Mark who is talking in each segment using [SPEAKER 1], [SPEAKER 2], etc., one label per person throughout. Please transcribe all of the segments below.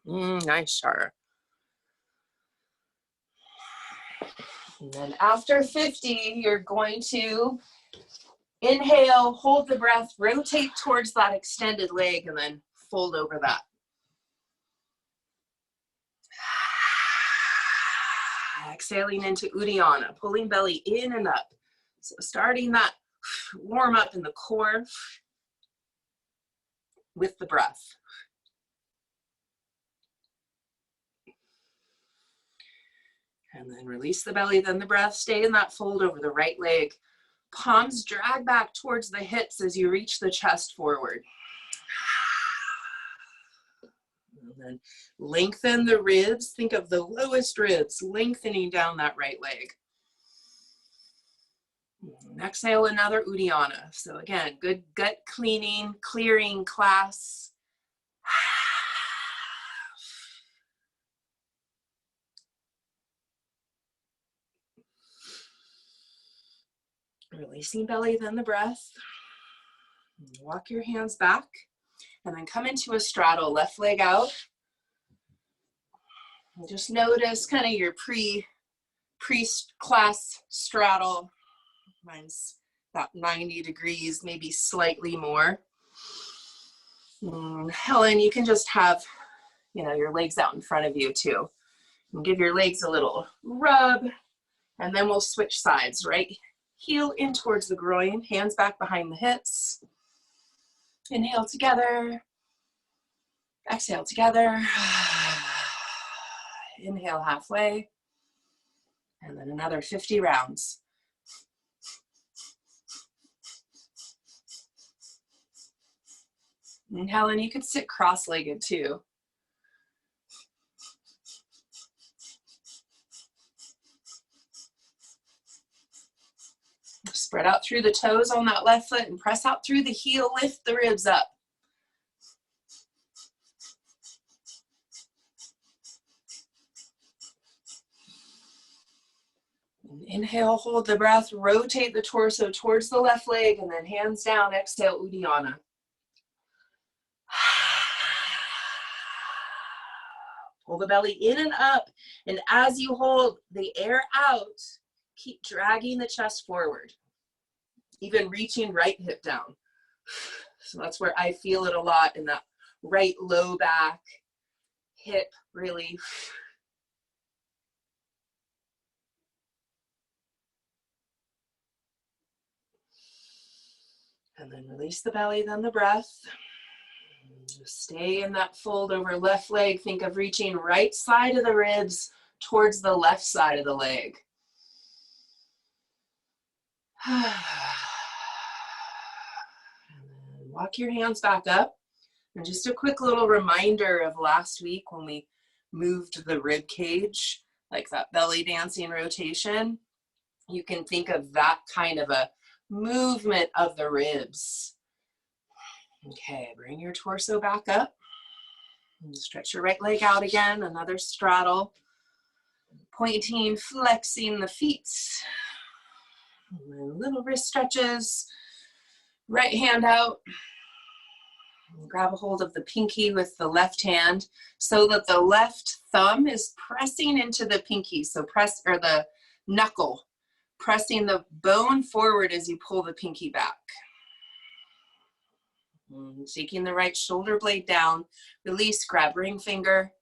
[SPEAKER 1] Nice, Shar. And then after 50, you're going to inhale, hold the breath, rotate towards that extended leg, and then fold over that. Exhaling into Uddiyana, pulling belly in and up. So starting that warm up in the core with the breath. And then release the belly, then the breath. Stay in that fold over the right leg. Palms drag back towards the hips as you reach the chest forward. And then lengthen the ribs. Think of the lowest ribs, lengthening down that right leg. And exhale, another Uddiyana. So again, good gut cleaning, clearing class. Releasing belly, then the breath. Walk your hands back and then come into a straddle, left leg out. And just notice kind of your pre-class straddle. Mine's about 90 degrees, maybe slightly more. Helen, you can just have, your legs out in front of you too. And give your legs a little rub, and then we'll switch sides, right? Heel in towards the groin, hands back behind the hips. Inhale together. Exhale together. Inhale halfway. And then another 50 rounds. And Helen, you could sit cross-legged too. Spread out through the toes on that left foot and press out through the heel, lift the ribs up. And inhale, hold the breath, rotate the torso towards the left leg, and then hands down, exhale, Uddiyana. Pull the belly in and up, and as you hold the air out, keep dragging the chest forward, even reaching right hip down. So that's where I feel it a lot in that right low back, hip really. And then release the belly, then the breath. Just stay in that fold over left leg. Think of reaching right side of the ribs towards the left side of the leg. Walk your hands back up. And just a quick little reminder of last week when we moved the rib cage, like that belly dancing rotation. You can think of that kind of a movement of the ribs. Okay, bring your torso back up. And stretch your right leg out again, another straddle. Pointing, flexing the feet. And then little wrist stretches. Right hand out. Grab a hold of the pinky with the left hand so that the left thumb is pressing into the pinky. So the knuckle, pressing the bone forward as you pull the pinky back. Taking the right shoulder blade down, release, grab ring finger.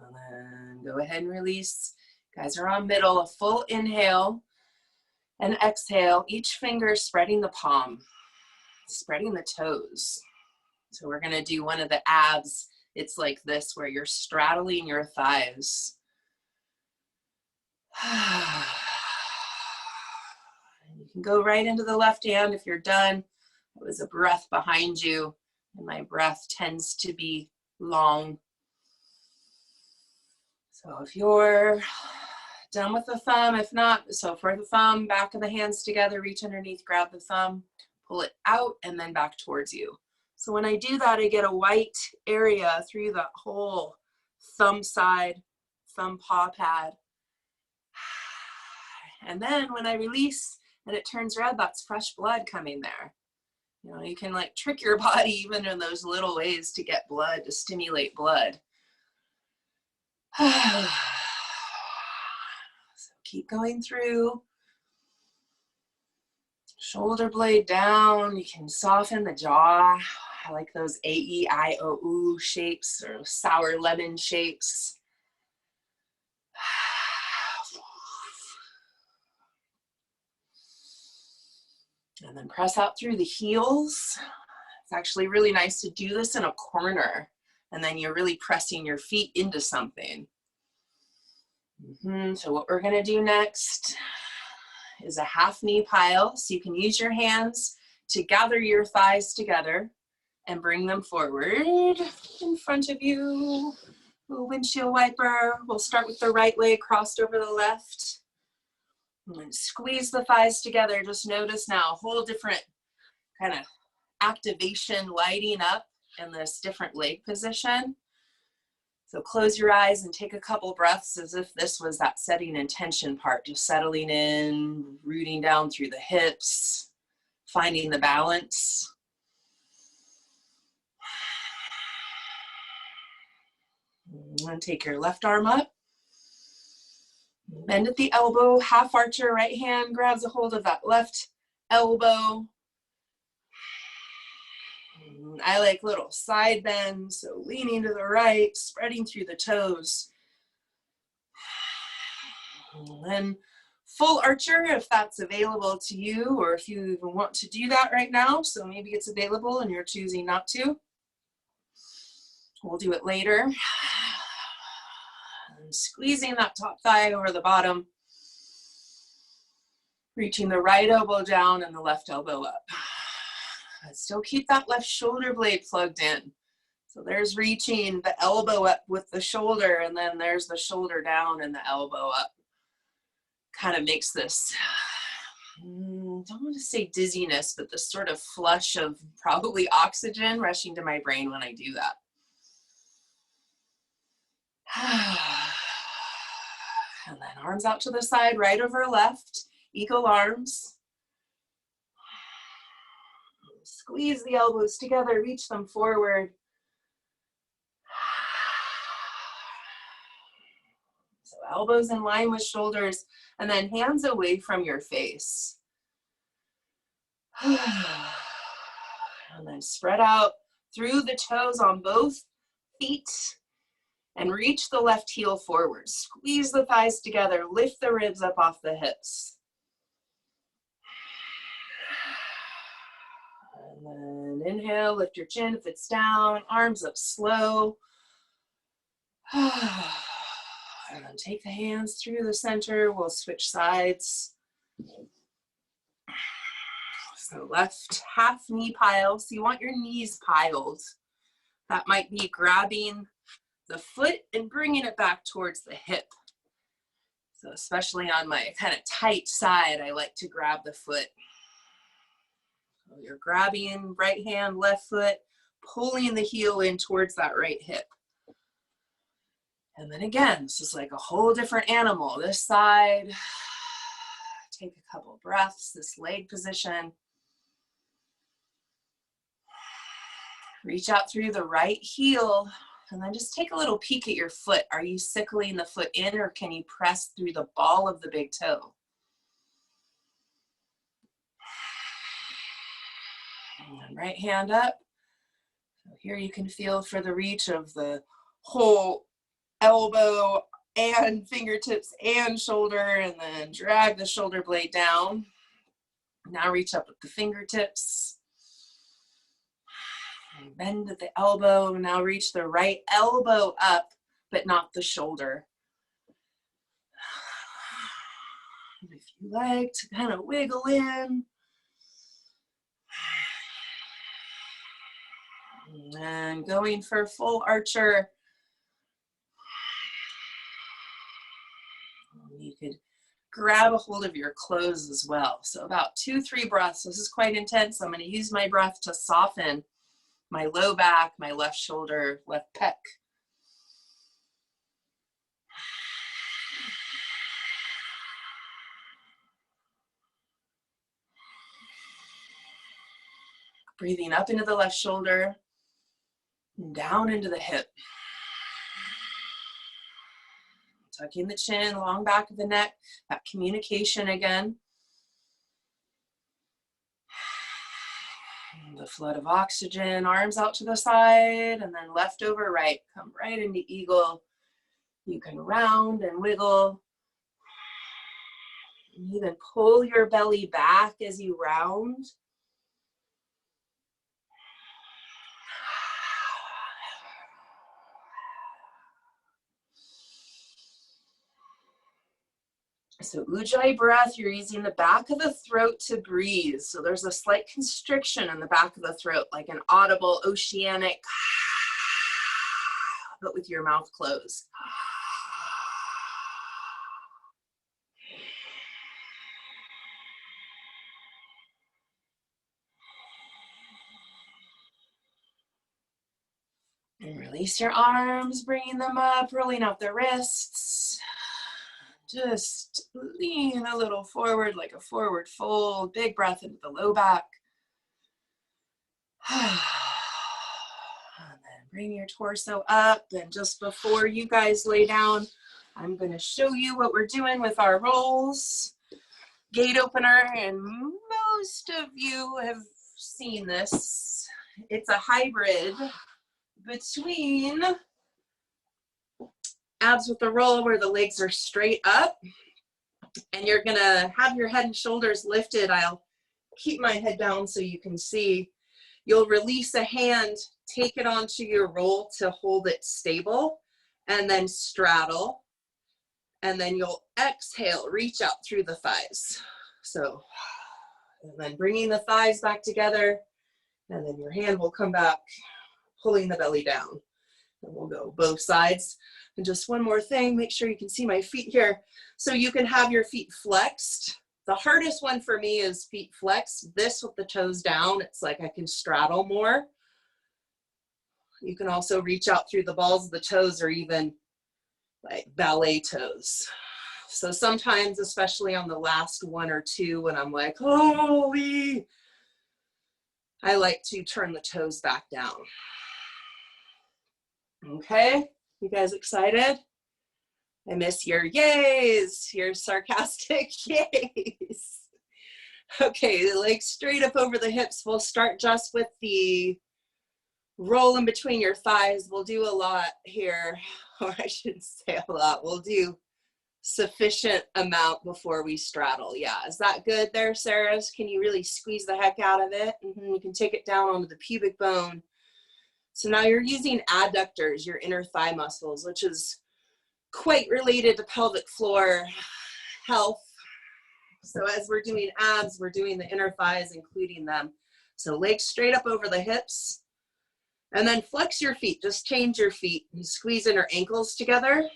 [SPEAKER 1] And then go ahead and release. Guys are on middle, a full inhale and exhale, each finger spreading the palm, spreading the toes. So we're gonna do one of the abs. It's like this, where you're straddling your thighs. You can go right into the left hand if you're done. It was a breath behind you, and my breath tends to be long. So if you're done with the thumb, if not, so for the thumb, back of the hands together, reach underneath, grab the thumb, pull it out, and then back towards you. So when I do that, I get a white area through the whole thumb side, thumb paw pad. And then when I release and it turns red, that's fresh blood coming there. You know, you can like trick your body even in those little ways to get blood, to stimulate blood. So keep going through. Shoulder blade down. You can soften the jaw. I like those A-E-I-O-U shapes or sour lemon shapes. And then press out through the heels. It's actually really nice to do this in a corner, and then you're really pressing your feet into something. So what we're gonna do next is a half knee pile. So you can use your hands to gather your thighs together and bring them forward in front of you. Little windshield wiper. We'll start with the right leg crossed over the left. And squeeze the thighs together. Just notice now a whole different kind of activation lighting up in this different leg position. So close your eyes and take a couple breaths as if this was that setting intention part, just settling in, rooting down through the hips, finding the balance. And then take your left arm up. Bend at the elbow, half archer, right hand grabs a hold of that left elbow. I like little side bends, so leaning to the right, spreading through the toes. And then full archer if that's available to you, or if you even want to do that right now. So maybe it's available and you're choosing not to. We'll do it later. And squeezing that top thigh over the bottom. Reaching the right elbow down and the left elbow up. But still keep that left shoulder blade plugged in. So there's reaching the elbow up with the shoulder, and then there's the shoulder down and the elbow up. Kind of makes this, don't want to say dizziness, but this sort of flush of probably oxygen rushing to my brain when I do that. And then arms out to the side, right over left, eagle arms. Squeeze the elbows together, reach them forward. So elbows in line with shoulders, and then hands away from your face. And then spread out through the toes on both feet and reach the left heel forward. Squeeze the thighs together, lift the ribs up off the hips. And then inhale, lift your chin if it's down, arms up slow. And then take the hands through the center. We'll switch sides. So left half knee pile. So you want your knees piled. That might be grabbing the foot and bringing it back towards the hip. So especially on my kind of tight side, I like to grab the foot. So you're grabbing right hand, left foot, pulling the heel in towards that right hip. And then again, this is like a whole different animal. This side, take a couple breaths, this leg position. Reach out through the right heel, and then just take a little peek at your foot. Are you sickling the foot in, or can you press through the ball of the big toe? And right hand up. So here you can feel for the reach of the whole elbow and fingertips and shoulder, and then drag the shoulder blade down. Now reach up with the fingertips. And bend at the elbow. Now reach the right elbow up, but not the shoulder. If you like to kind of wiggle in. And going for full archer. You could grab a hold of your clothes as well. So about 2-3 breaths. This is quite intense. I'm going to use my breath to soften my low back, my left shoulder, left pec. Breathing up into the left shoulder, and down into the hip. Tucking the chin, long back of the neck, that communication again. The flood of oxygen, arms out to the side, and then left over right. Come right into eagle. You can round and wiggle. And even pull your belly back as you round. So Ujjayi breath, you're using the back of the throat to breathe. So there's a slight constriction in the back of the throat, like an audible oceanic, but with your mouth closed. And release your arms, bringing them up, rolling out the wrists. Just lean a little forward, like a forward fold. Big breath into the low back. And then bring your torso up. And just before you guys lay down, I'm going to show you what we're doing with our rolls. Gate opener, and most of you have seen this. It's a hybrid between abs with the roll where the legs are straight up, and you're gonna have your head and shoulders lifted. I'll keep my head down so you can see. You'll release a hand, take it onto your roll to hold it stable, and then straddle, and then you'll exhale, reach out through the thighs. So, and then bringing the thighs back together, and then your hand will come back, pulling the belly down. And we'll go both sides. And just one more thing, make sure you can see my feet here. So you can have your feet flexed. The hardest one for me is feet flexed. This with the toes down, it's like I can straddle more. You can also reach out through the balls of the toes or even like ballet toes. So sometimes, especially on the last one or two, when I'm like, holy, I like to turn the toes back down. Okay, you guys excited? I miss your yays, your sarcastic yays. Okay, legs straight up over the hips. We'll start just with the roll in between your thighs. We'll do a lot here, or I shouldn't say a lot. We'll do sufficient amount before we straddle. Yeah, is that good there, Sarah? Can you really squeeze the heck out of it? You can take it down onto the pubic bone. So now you're using adductors, your inner thigh muscles, which is quite related to pelvic floor health. So as we're doing abs, we're doing the inner thighs, including them. So legs straight up over the hips, and then flex your feet. Just change your feet and squeeze inner ankles together.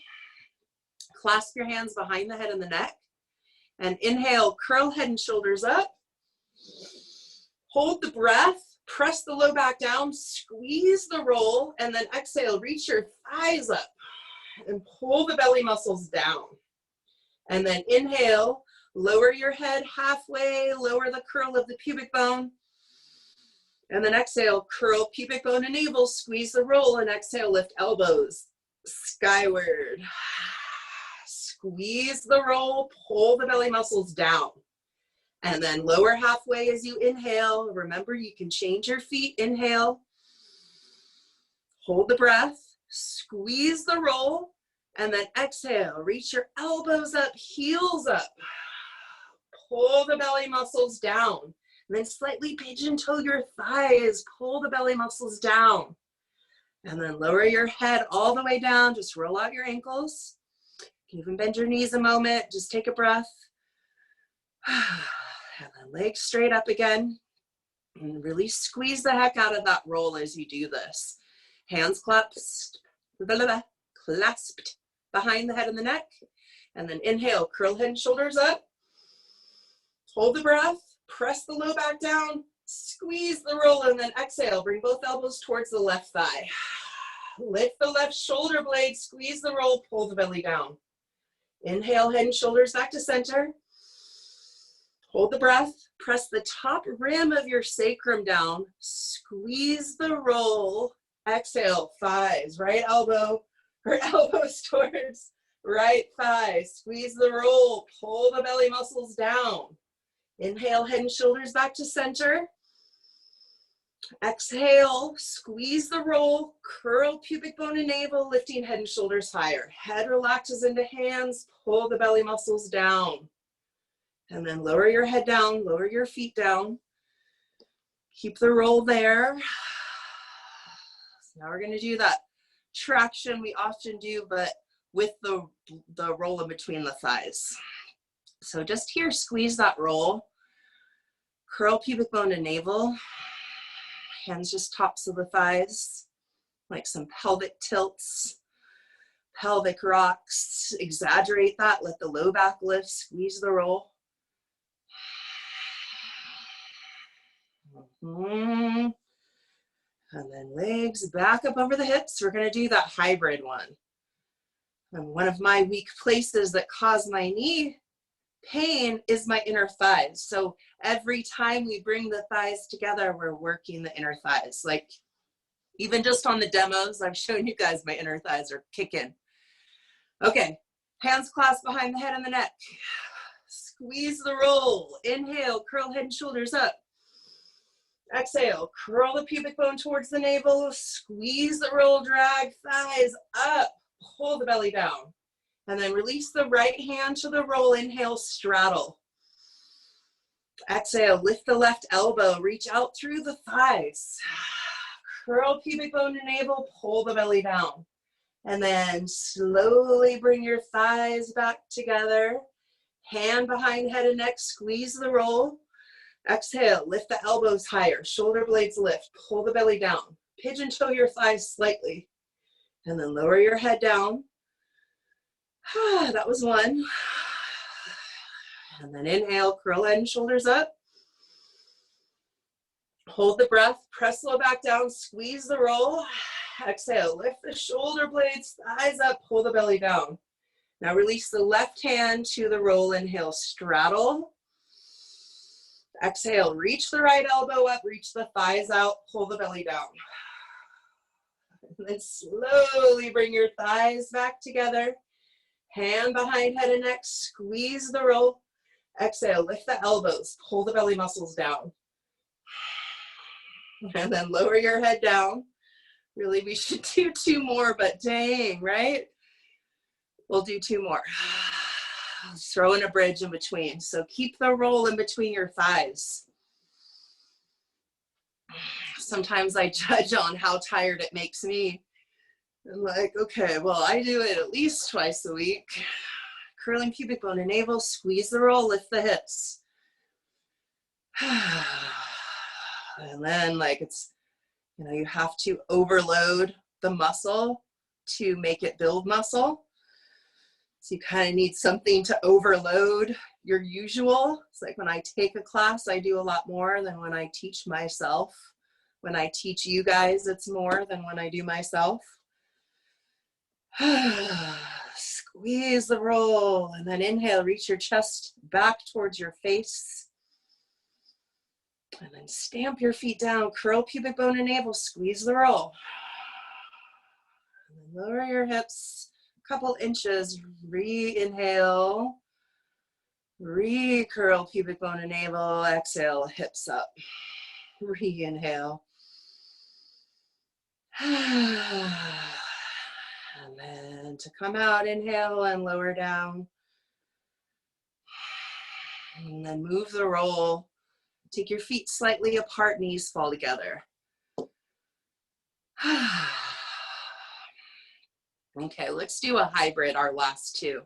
[SPEAKER 1] Clasp your hands behind the head and the neck, and inhale, curl head and shoulders up. Hold the breath. Press the low back down, squeeze the roll, and then exhale, reach your thighs up and pull the belly muscles down. And then inhale, lower your head halfway, lower the curl of the pubic bone. And then exhale, curl pubic bone and navel, squeeze the roll, and exhale, lift elbows skyward. Squeeze the roll, pull the belly muscles down. And then lower halfway as you inhale. Remember, you can change your feet. Inhale, hold the breath, squeeze the roll, and then exhale. Reach your elbows up, heels up. Pull the belly muscles down. And then slightly pigeon toe your thighs. Pull the belly muscles down. And then lower your head all the way down. Just roll out your ankles. You can even bend your knees a moment. Just take a breath. And then legs straight up again. And really squeeze the heck out of that roll as you do this. Hands clasped behind the head and the neck. And then inhale, curl head and shoulders up. Hold the breath. Press the low back down. Squeeze the roll, and then exhale. Bring both elbows towards the left thigh. Lift the left shoulder blade. Squeeze the roll. Pull the belly down. Inhale, head and shoulders back to center. Hold the breath, Press the top rim of your sacrum down. Squeeze the roll. Exhale, thighs, right elbow, or elbows towards right thigh. Squeeze the roll. Pull the belly muscles down. Inhale, head and shoulders back to center. Exhale, squeeze the roll, curl pubic bone and navel, lifting head and shoulders higher. Head relaxes into hands, pull the belly muscles down. And then lower your head down, lower your feet down. Keep the roll there. So now we're gonna do that traction we often do, but with the roll in between the thighs. So just here, squeeze that roll. Curl pubic bone to navel. Hands just tops of the thighs, like some pelvic tilts, pelvic rocks. Exaggerate that, let the low back lift, squeeze the roll. And then legs back up over the hips. We're gonna do that hybrid one. And one of my weak places that cause my knee pain is my inner thighs. So every time we bring the thighs together, we're working the inner thighs. Like even just on the demos, I've shown you guys my inner thighs are kicking. Okay, hands clasped behind the head and the neck. Squeeze the roll. Inhale, curl head and shoulders up. Exhale, curl the pubic bone towards the navel. Squeeze the roll, drag thighs up. Pull the belly down. And then release the right hand to the roll. Inhale, straddle. Exhale, lift the left elbow. Reach out through the thighs. Curl pubic bone to navel. Pull the belly down. And then slowly bring your thighs back together. Hand behind head and neck. Squeeze the roll. Exhale, lift the elbows higher. Shoulder blades lift. Pull the belly down. Pigeon toe your thighs slightly. And then lower your head down. That was one. And then inhale, curl head and shoulders up. Hold the breath, press low back down, squeeze the roll. Exhale, lift the shoulder blades, thighs up, pull the belly down. Now release the left hand to the roll. Inhale, straddle. Exhale, reach the right elbow up, reach the thighs out, pull the belly down. And then slowly bring your thighs back together. Hand behind head and neck, squeeze the roll. Exhale, lift the elbows, pull the belly muscles down. And then lower your head down. Really, we should do two more, but dang, right? We'll do two more. Throw in a bridge in between. So keep the roll in between your thighs. Sometimes I judge on how tired it makes me. I'm like, okay, well, I do it at least twice a week. Curling pubic bone and navel, squeeze the roll, lift the hips. And then like it's, you know, you have to overload the muscle to make it build muscle. So you kind of need something to overload your usual. It's like when I take a class, I do a lot more than when I teach myself. When I teach you guys, it's more than when I do myself. Squeeze the roll and then inhale, reach your chest back towards your face. And then stamp your feet down, curl pubic bone and navel, squeeze the roll. And then lower your hips a couple inches, re-inhale, re-curl pubic bone and navel, exhale, hips up, re-inhale. And then to come out, inhale and lower down. And then move the roll. Take your feet slightly apart, knees fall together. Okay, let's do a hybrid, our last two.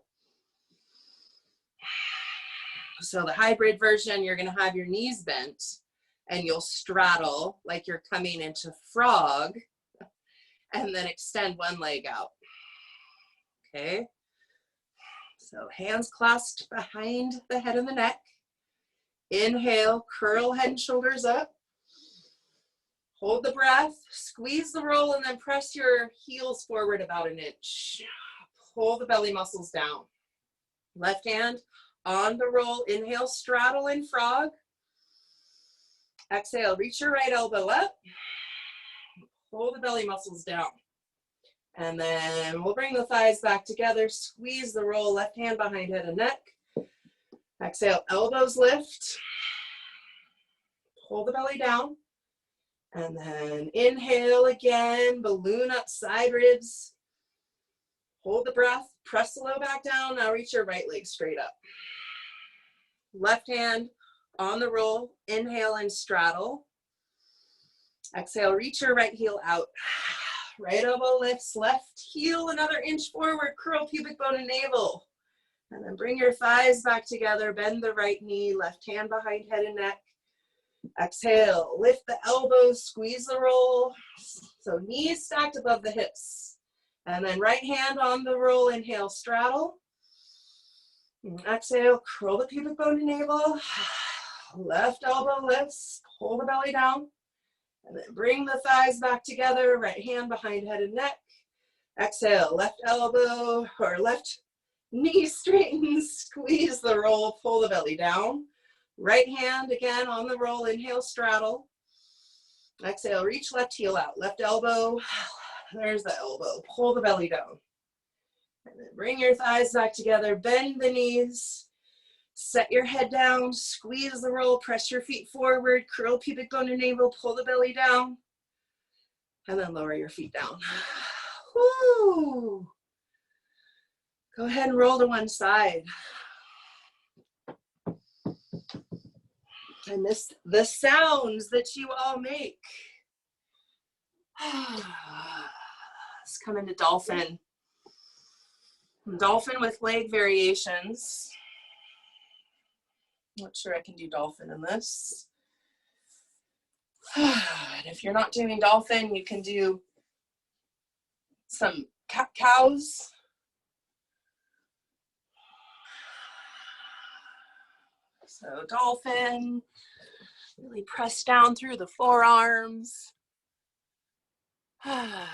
[SPEAKER 1] So the hybrid version, you're gonna have your knees bent and you'll straddle like you're coming into frog and then extend one leg out. Okay, so hands clasped behind the head and the neck. Inhale, curl head and shoulders up. Hold the breath, squeeze the roll, and then press your heels forward about an inch. Pull the belly muscles down. Left hand on the roll, inhale, straddle in frog. Exhale, reach your right elbow up. Pull the belly muscles down. And then we'll bring the thighs back together. Squeeze the roll, left hand behind head and neck. Exhale, elbows lift. Pull the belly down. And then inhale again, balloon up side ribs. Hold the breath, press the low back down. Now reach your right leg straight up. Left hand on the roll, inhale and straddle. Exhale, reach your right heel out. Right elbow lifts, left heel another inch forward, curl pubic bone and navel. And then bring your thighs back together, bend the right knee, left hand behind head and neck. Exhale, lift the elbows, squeeze the roll. So knees stacked above the hips. And then right hand on the roll, inhale, straddle. And exhale, curl the pubic bone and navel. Left elbow lifts, pull the belly down. And then bring the thighs back together, right hand behind head and neck. Exhale, left elbow or left knee straightens, squeeze the roll, pull the belly down. Right hand again on the roll, inhale, straddle. Exhale, reach left heel out, left elbow, there's the elbow, pull the belly down. And then bring your thighs back together, bend the knees, set your head down, squeeze the roll, press your feet forward, curl pubic bone and navel, pull the belly down, and then lower your feet down. Woo! Go ahead and roll to one side. And the sounds that you all make. Let's come into dolphin. Dolphin with leg variations. Not sure I can do dolphin in this. And if you're not doing dolphin, you can do some cows. So dolphin, really press down through the forearms. How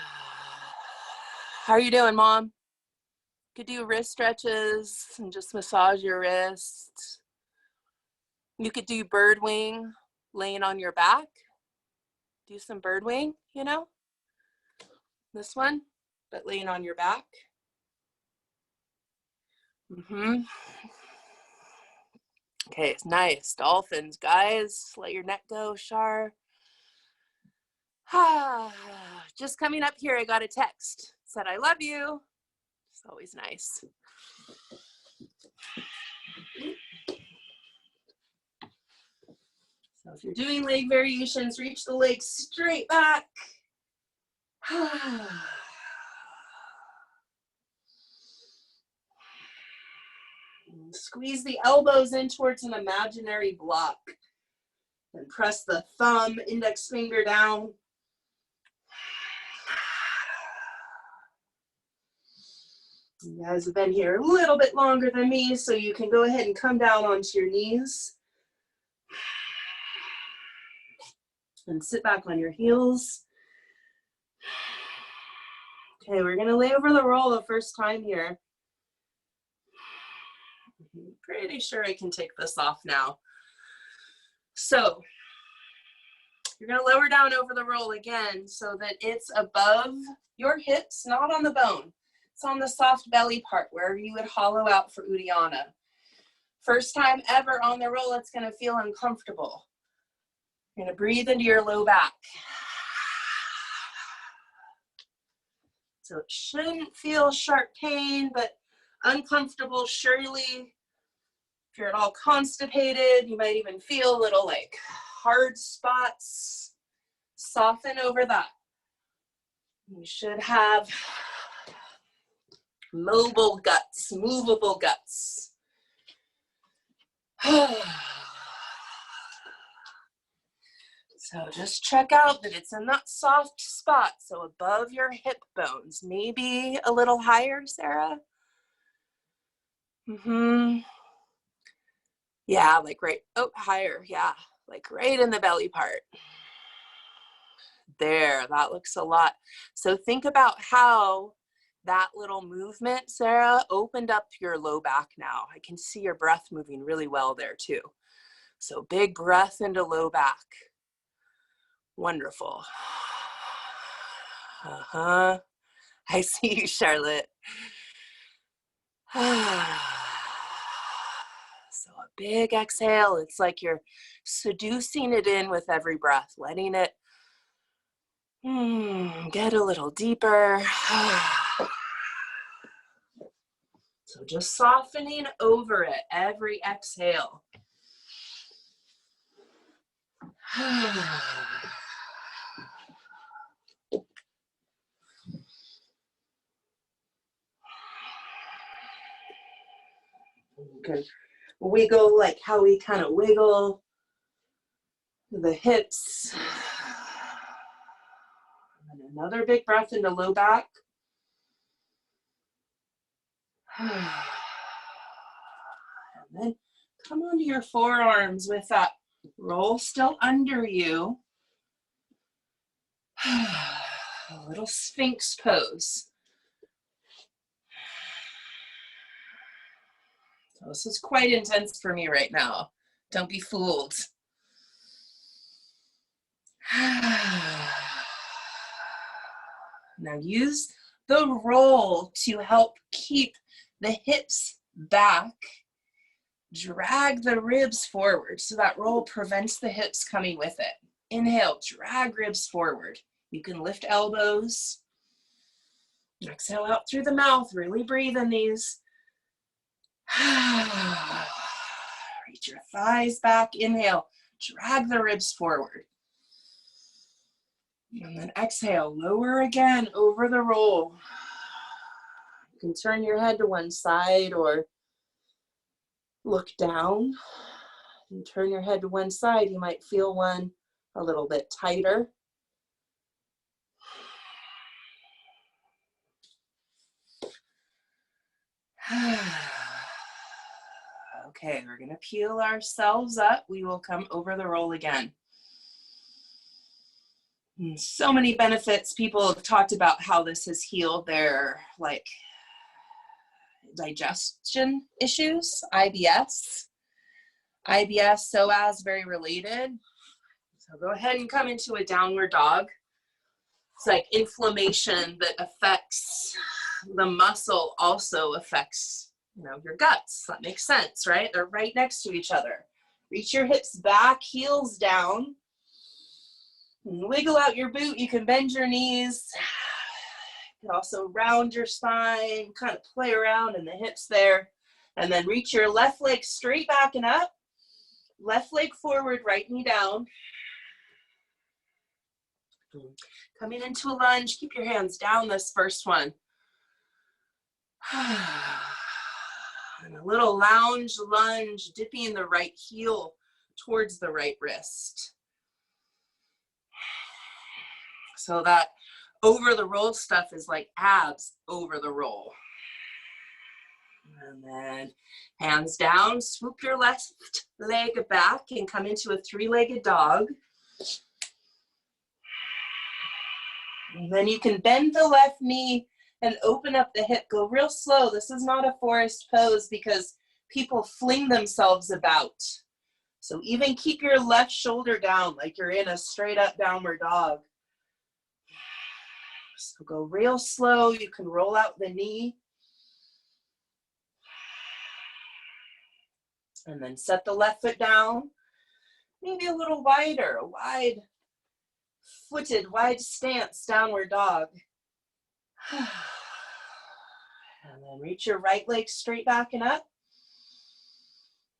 [SPEAKER 1] are you doing, Mom? You could do wrist stretches and just massage your wrist. You could do bird wing, laying on your back. Do some bird wing, you know? This one, but laying on your back. Okay, it's nice. Dolphins, guys. Let your neck go, Shar. Just coming up here, I got a text. Said, I love you. It's always nice. So if you're doing leg variations, reach the legs straight back. Squeeze the elbows in towards an imaginary block. And press the thumb, index finger down. You guys have been here a little bit longer than me, so you can go ahead and come down onto your knees. And sit back on your heels. Okay, we're gonna lay over the roll the first time here. I'm pretty sure I can take this off now. So, you're gonna lower down over the roll again so that it's above your hips, not on the bone. It's on the soft belly part where you would hollow out for Uddiyana. First time ever on the roll, it's gonna feel uncomfortable. You're gonna breathe into your low back. So it shouldn't feel sharp pain, but uncomfortable surely. If you're at all constipated, you might even feel little like hard spots. Soften over that. You should have mobile guts, movable guts. So just check out that it's in that soft spot, so above your hip bones, maybe a little higher, Sarah. Yeah, like right, higher, yeah, like right in the belly part. There, that looks a lot. So think about how that little movement, Sarah, opened up your low back now. I can see your breath moving really well there too. So big breath into low back. Wonderful. Uh-huh. I see you, Charlotte. So a big exhale. It's like you're seducing it in with every breath, letting it get a little deeper. So just softening over it every exhale. You can wiggle like how we kind of wiggle the hips. And another big breath into low back. And then come onto your forearms with that roll still under you. A little Sphinx pose. So this is quite intense for me right now. Don't be fooled. Now use the roll to help keep the hips back. Drag the ribs forward. So that roll prevents the hips coming with it. Inhale, drag ribs forward. You can lift elbows. Exhale out through the mouth. Really breathe in these. Reach your thighs back. Inhale, drag the ribs forward. And then exhale, lower again over the roll. You can turn your head to one side or look down. And turn your head to one side. You might feel one a little bit tighter. Okay, we're gonna peel ourselves up. We will come over the roll again. And so many benefits. People have talked about how this has healed their digestion issues, IBS. IBS, psoas, very related. So go ahead and come into a downward dog. It's like inflammation that affects the muscle also affects, your guts. That makes sense, right? They're right next to each other. Reach your hips back, heels down. And wiggle out your boot. You can bend your knees. You can also round your spine, kind of play around in the hips there. And then reach your left leg straight back and up. Left leg forward, right knee down. Coming into a lunge, keep your hands down this first one. And a little lounge lunge, dipping the right heel towards the right wrist. So that over the roll stuff is like abs over the roll. And then hands down, swoop your left leg back and come into a three-legged dog. And then you can bend the left knee and open up the hip. Go real slow. This is not a forest pose because people fling themselves about. So even keep your left shoulder down like you're in a straight up downward dog. So go real slow. You can roll out the knee. And then set the left foot down. Maybe a little wider, a wide-footed, wide stance, downward dog. And then reach your right leg straight back and up.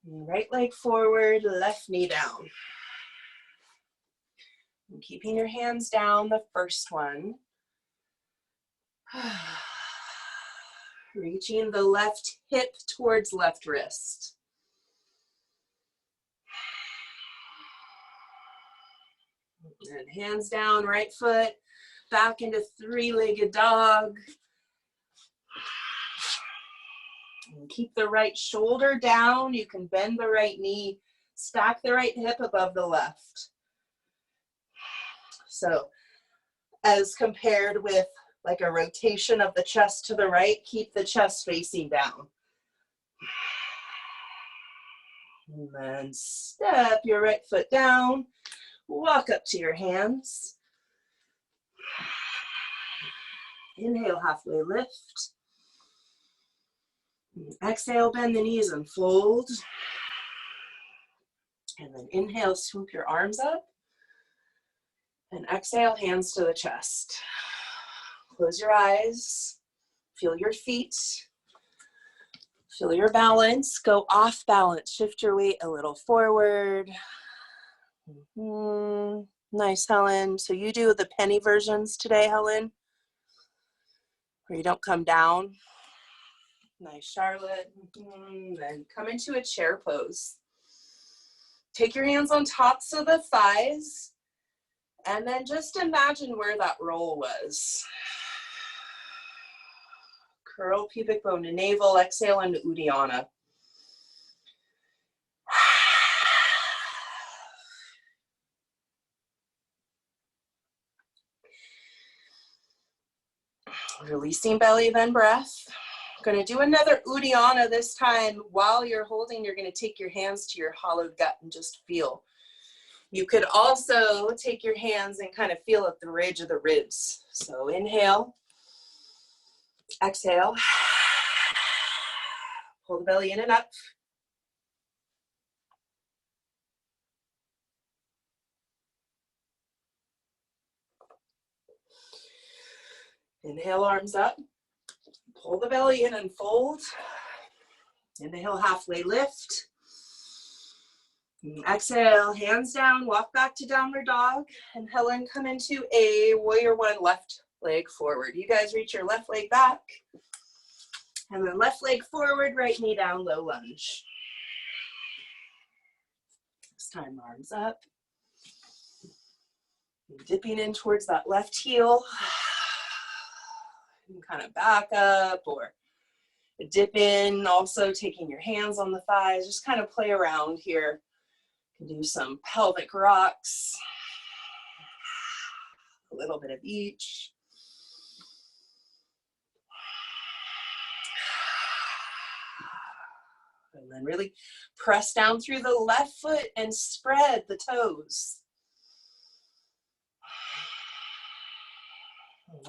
[SPEAKER 1] And right leg forward, left knee down. And keeping your hands down, the first one. Reaching the left hip towards left wrist. And hands down, right foot, back into three-legged dog. And keep the right shoulder down. You can bend the right knee, stack the right hip above the left. So as compared with like a rotation of the chest to the right, keep the chest facing down. And then step your right foot down. Walk up to your hands. Inhale, halfway lift. Exhale, bend the knees and fold. And then inhale, swoop your arms up. And exhale, hands to the chest. Close your eyes. Feel your feet. Feel your balance. Go off balance. Shift your weight a little forward. Nice, Helen. So you do the penny versions today, Helen? Where you don't come down. Nice, Charlotte. Then come into a chair pose. Take your hands on tops of the thighs. And then just imagine where that roll was. Curl pubic bone to navel. Exhale into Uddiyana. Releasing belly, then breath. Going to do another Uddiyana this time. While you're holding, you're going to take your hands to your hollowed gut and just feel. You could also take your hands and kind of feel at the ridge of the ribs. So inhale, exhale, pull the belly in and up. Inhale, arms up. Pull the belly in and fold. Inhale, halfway lift. Exhale, hands down, walk back to downward dog. And Helen, come into a warrior one, left leg forward. You guys reach your left leg back. And then left leg forward, right knee down, low lunge. This time, arms up. Dipping in towards that left heel. And kind of back up or dip in, also taking your hands on the thighs, just kind of play around here. You can do some pelvic rocks, a little bit of each. And then really press down through the left foot and spread the toes.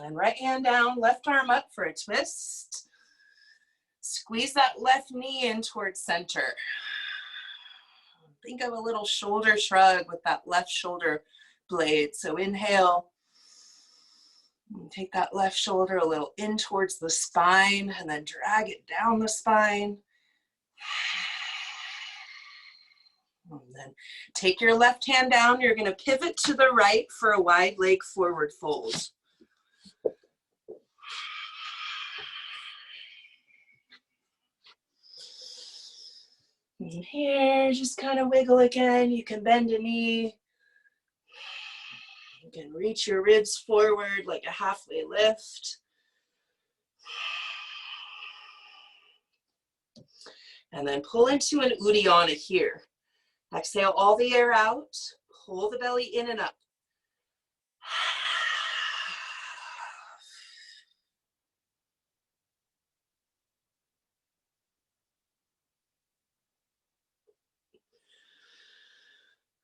[SPEAKER 1] And right hand down, left arm up for a twist. Squeeze that left knee in towards center. Think of a little shoulder shrug with that left shoulder blade. So inhale, take that left shoulder a little in towards the spine and then drag it down the spine. And then take your left hand down. You're going to pivot to the right for a wide leg forward fold. And here, just kind of wiggle again. You can bend a knee. You can reach your ribs forward like a halfway lift. And then pull into an Uddiyana here. Exhale all the air out. Pull the belly in and up.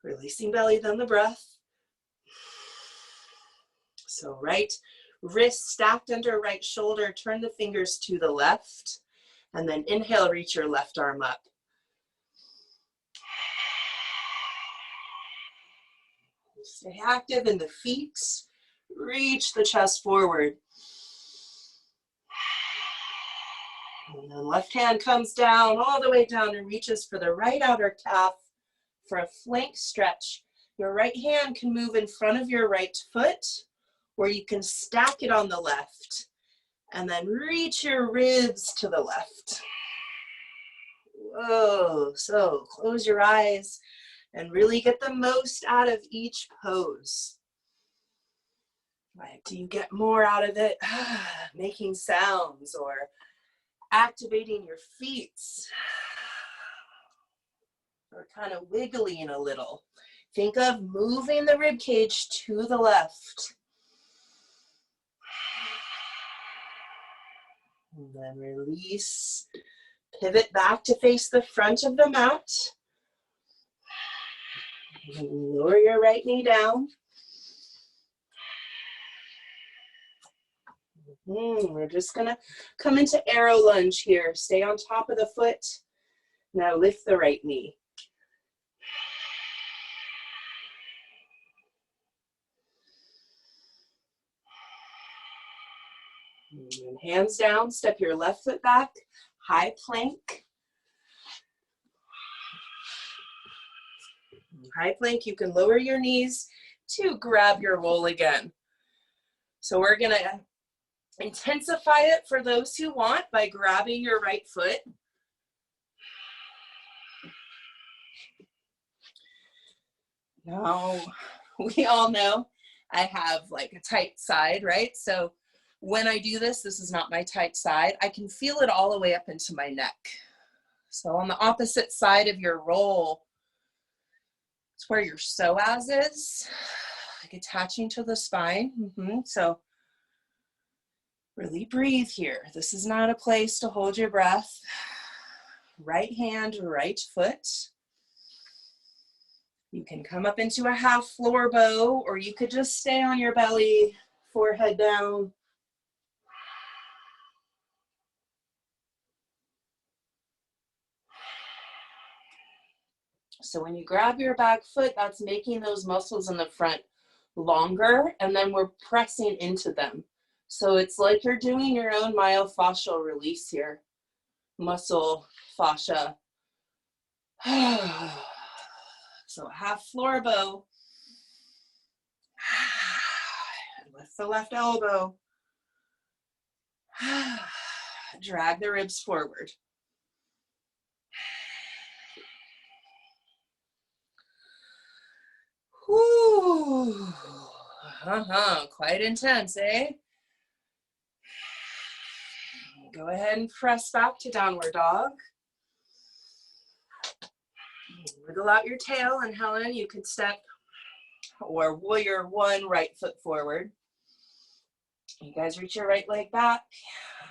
[SPEAKER 1] Releasing belly, then the breath. So right wrist stacked under right shoulder, turn the fingers to the left, and then inhale, reach your left arm up. Stay active in the feet, reach the chest forward. And then left hand comes down, all the way down and reaches for the right outer calf for a flank stretch. Your right hand can move in front of your right foot, or you can stack it on the left and then reach your ribs to the left. Whoa, so close your eyes and really get the most out of each pose. Right, do you get more out of it? Making sounds or activating your feet or kind of wiggling a little. Think of moving the rib cage to the left. And then release. Pivot back to face the front of the mat. Lower your right knee down. We're just gonna come into arrow lunge here. Stay on top of the foot. Now lift the right knee. And hands down, step your left foot back, high plank. High plank, you can lower your knees to grab your roll again. So we're gonna intensify it for those who want by grabbing your right foot. Now, we all know I have like a tight side, right? So when I do this, this is not my tight side. I can feel it all the way up into my neck. So on the opposite side of your roll, it's where your psoas is, like attaching to the spine. So really breathe here. This is not a place to hold your breath. Right hand, right foot. You can come up into a half floor bow, or you could just stay on your belly, forehead down. So when you grab your back foot, that's making those muscles in the front longer, and then we're pressing into them. So it's like you're doing your own myofascial release here. Muscle fascia. So half floor bow. Lift the left elbow. Drag the ribs forward. Whew. Quite intense, eh? Go ahead and press back to downward dog. Wiggle out your tail, and Helen, you could step or warrior one, right foot forward. You guys reach your right leg back,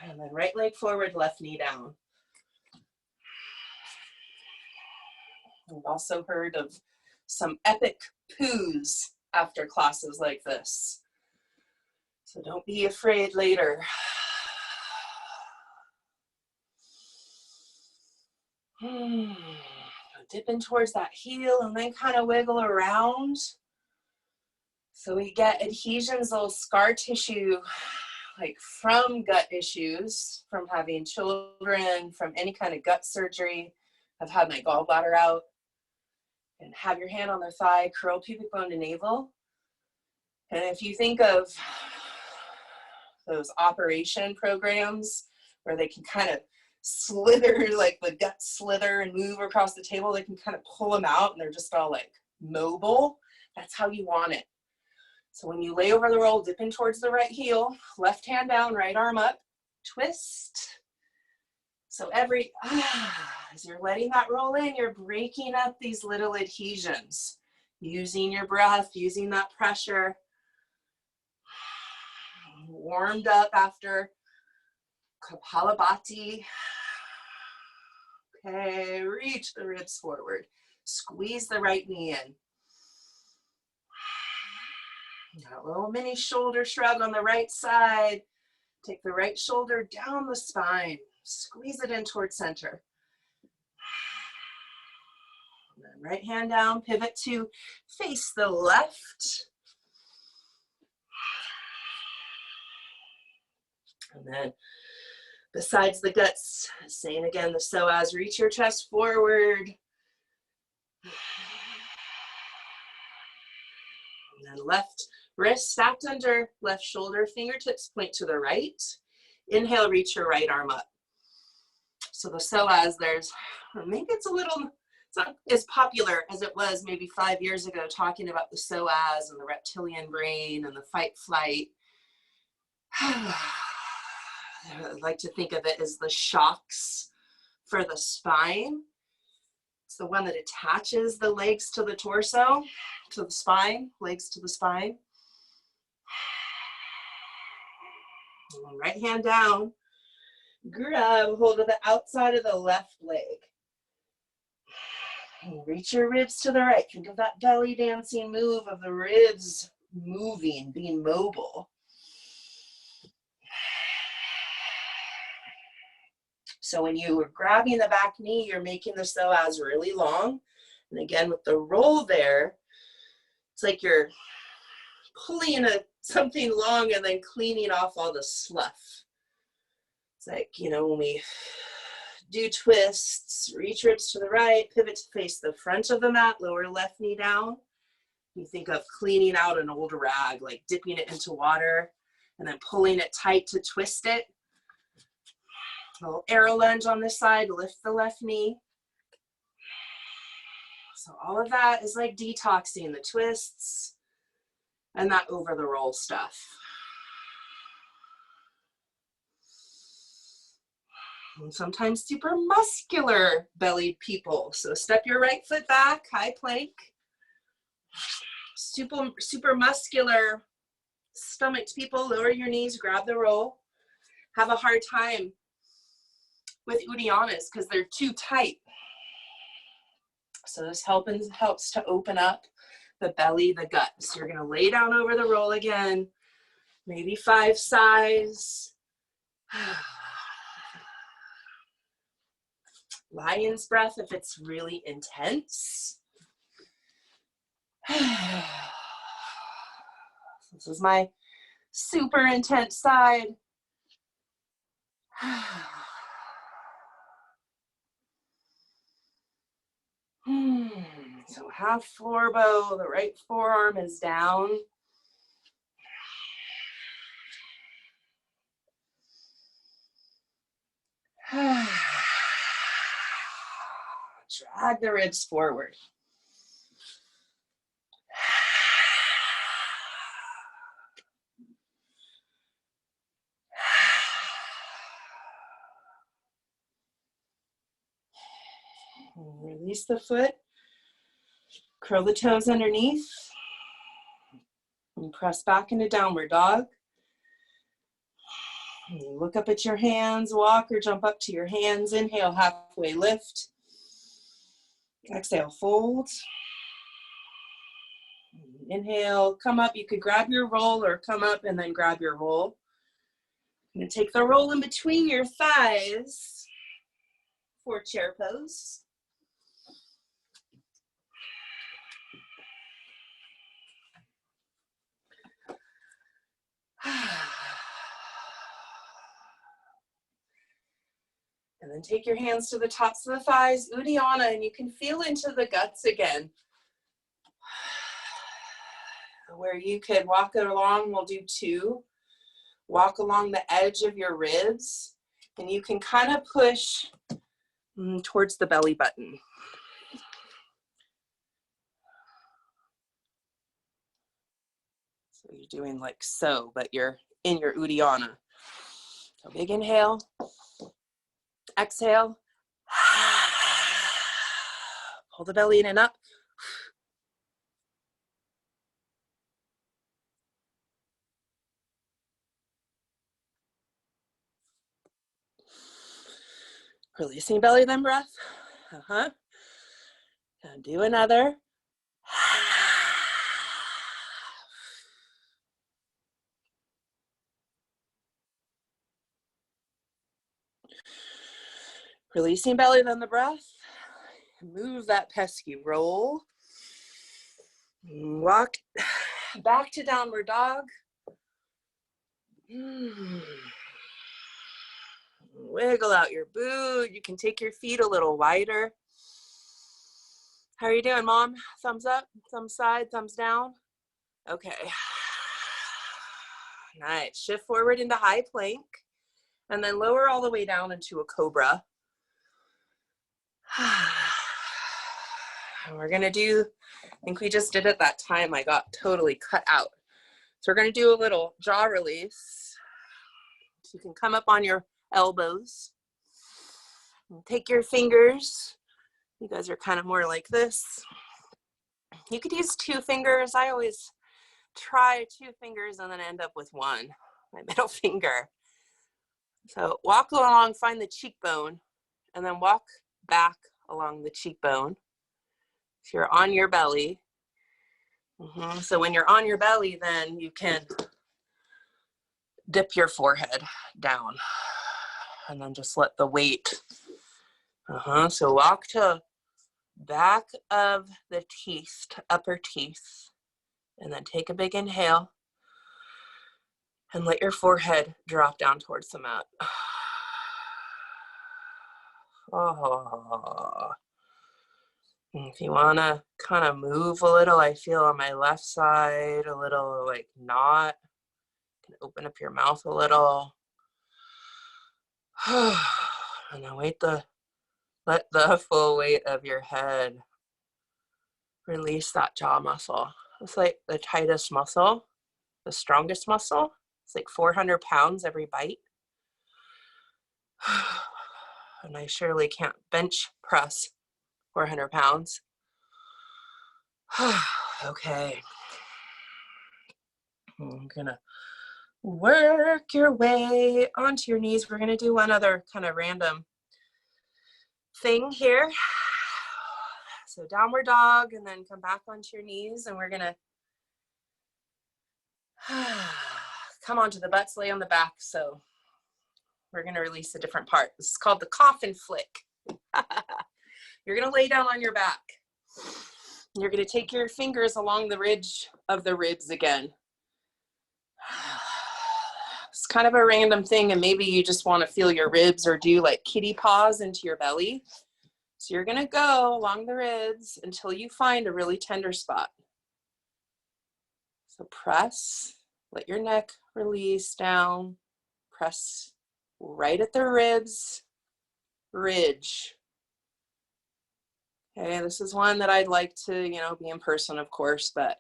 [SPEAKER 1] and then right leg forward, left knee down. We've also heard of some epic poos after classes like this. So don't be afraid later. Dipping towards that heel and then kind of wiggle around. So we get adhesions, little scar tissue, like from gut issues, from having children, from any kind of gut surgery. I've had my gallbladder out. And have your hand on the thigh, curl pubic bone to navel. And if you think of those operation programs where they can kind of slither, like the gut slither and move across the table, they can kind of pull them out and they're just all like mobile. That's how you want it. So when you lay over the roll, dip in towards the right heel, left hand down, right arm up, twist. So as you're letting that roll in, you're breaking up these little adhesions, using your breath, using that pressure. Warmed up after Kapalabhati. Okay, reach the ribs forward. Squeeze the right knee in. Got a little mini shoulder shrug on the right side. Take the right shoulder down the spine. Squeeze it in towards center. And then right hand down, pivot to face the left. And then besides the guts, saying again, the psoas, reach your chest forward. And then left wrist stacked under left shoulder, fingertips point to the right. Inhale, reach your right arm up. So the psoas, maybe it's not as popular as it was maybe 5 years ago, talking about the psoas and the reptilian brain and the fight flight. I like to think of it as the shocks for the spine. It's the one that attaches the legs to the torso, to the spine, legs to the spine. And right hand down, grab hold of the outside of the left leg. Reach your ribs to the right. Think of that belly dancing move of the ribs moving, being mobile. So when you are grabbing the back knee, you're making the psoas really long. And again, with the roll there, it's like you're pulling something long and then cleaning off all the slough. It's like, you know, when we do twists, reach ribs to the right, pivot to face the front of the mat, lower left knee down. You think of cleaning out an old rag, like dipping it into water and then pulling it tight to twist it. A little arrow lunge on this side, lift the left knee. So all of that is like detoxing the twists and that over the roll stuff. And sometimes super muscular bellied people. So step your right foot back, high plank. Super muscular stomached people, lower your knees, grab the roll. Have a hard time with Uddiyanas because they're too tight. So this helps to open up the belly, the gut. So you're gonna lay down over the roll again, maybe 5 sighs. Lion's breath if it's really intense. This is my super intense side. So half floor bow, the right forearm is down. Drag the ribs forward. Release the foot. Curl the toes underneath. And press back into downward dog. And look up at your hands, walk or jump up to your hands. Inhale, halfway lift. Exhale, fold. Inhale, come up. You could grab your roll or come up and then grab your roll. I'm going to take the roll in between your thighs for chair pose. And then take your hands to the tops of the thighs, Uddiyana, and you can feel into the guts again. Where you could walk it along, we'll do 2. Walk along the edge of your ribs, and you can kind of push towards the belly button. So you're doing like so, but you're in your Uddiyana. So big inhale. Exhale. Pull the belly in and up. Releasing belly, then breath. And do another. Releasing belly, then the breath. Move that pesky roll. Walk back to downward dog. Wiggle out your boot. You can take your feet a little wider. How are you doing, Mom? Thumbs up, thumbs side, thumbs down. Okay. Nice. Shift forward into high plank and then lower all the way down into a cobra. And we're gonna do, I think we just did it that time. I got totally cut out. So we're gonna do a little jaw release. So you can come up on your elbows and take your fingers. You guys are kind of more like this. You could use 2 fingers. I always try 2 fingers and then end up with 1, my middle finger. So walk along, find the cheekbone, and then walk back along the cheekbone. If you're on your belly, so when you're on your belly, then you can dip your forehead down and then just let the weight. So walk to back of the teeth, upper teeth, and then take a big inhale and let your forehead drop down towards the mat. If you want to kind of move a little, I feel on my left side a little like knot. You can open up your mouth a little. And then let the full weight of your head release that jaw muscle. It's like the tightest muscle, the strongest muscle. It's like 400 pounds every bite. And I surely can't bench press 400 pounds. Okay. I'm gonna work your way onto your knees. We're gonna do one other kind of random thing here. So downward dog, and then come back onto your knees, and we're gonna come onto the butts, lay on the back. So we're gonna release a different part. This is called the coffin flick. You're gonna lay down on your back. You're gonna take your fingers along the ridge of the ribs again. It's kind of a random thing, and maybe you just want to feel your ribs or do like kitty paws into your belly. So you're gonna go along the ribs until you find a really tender spot. So press, let your neck release down, press right at the ribs, ridge. Okay, this is one that I'd like to, be in person, of course, but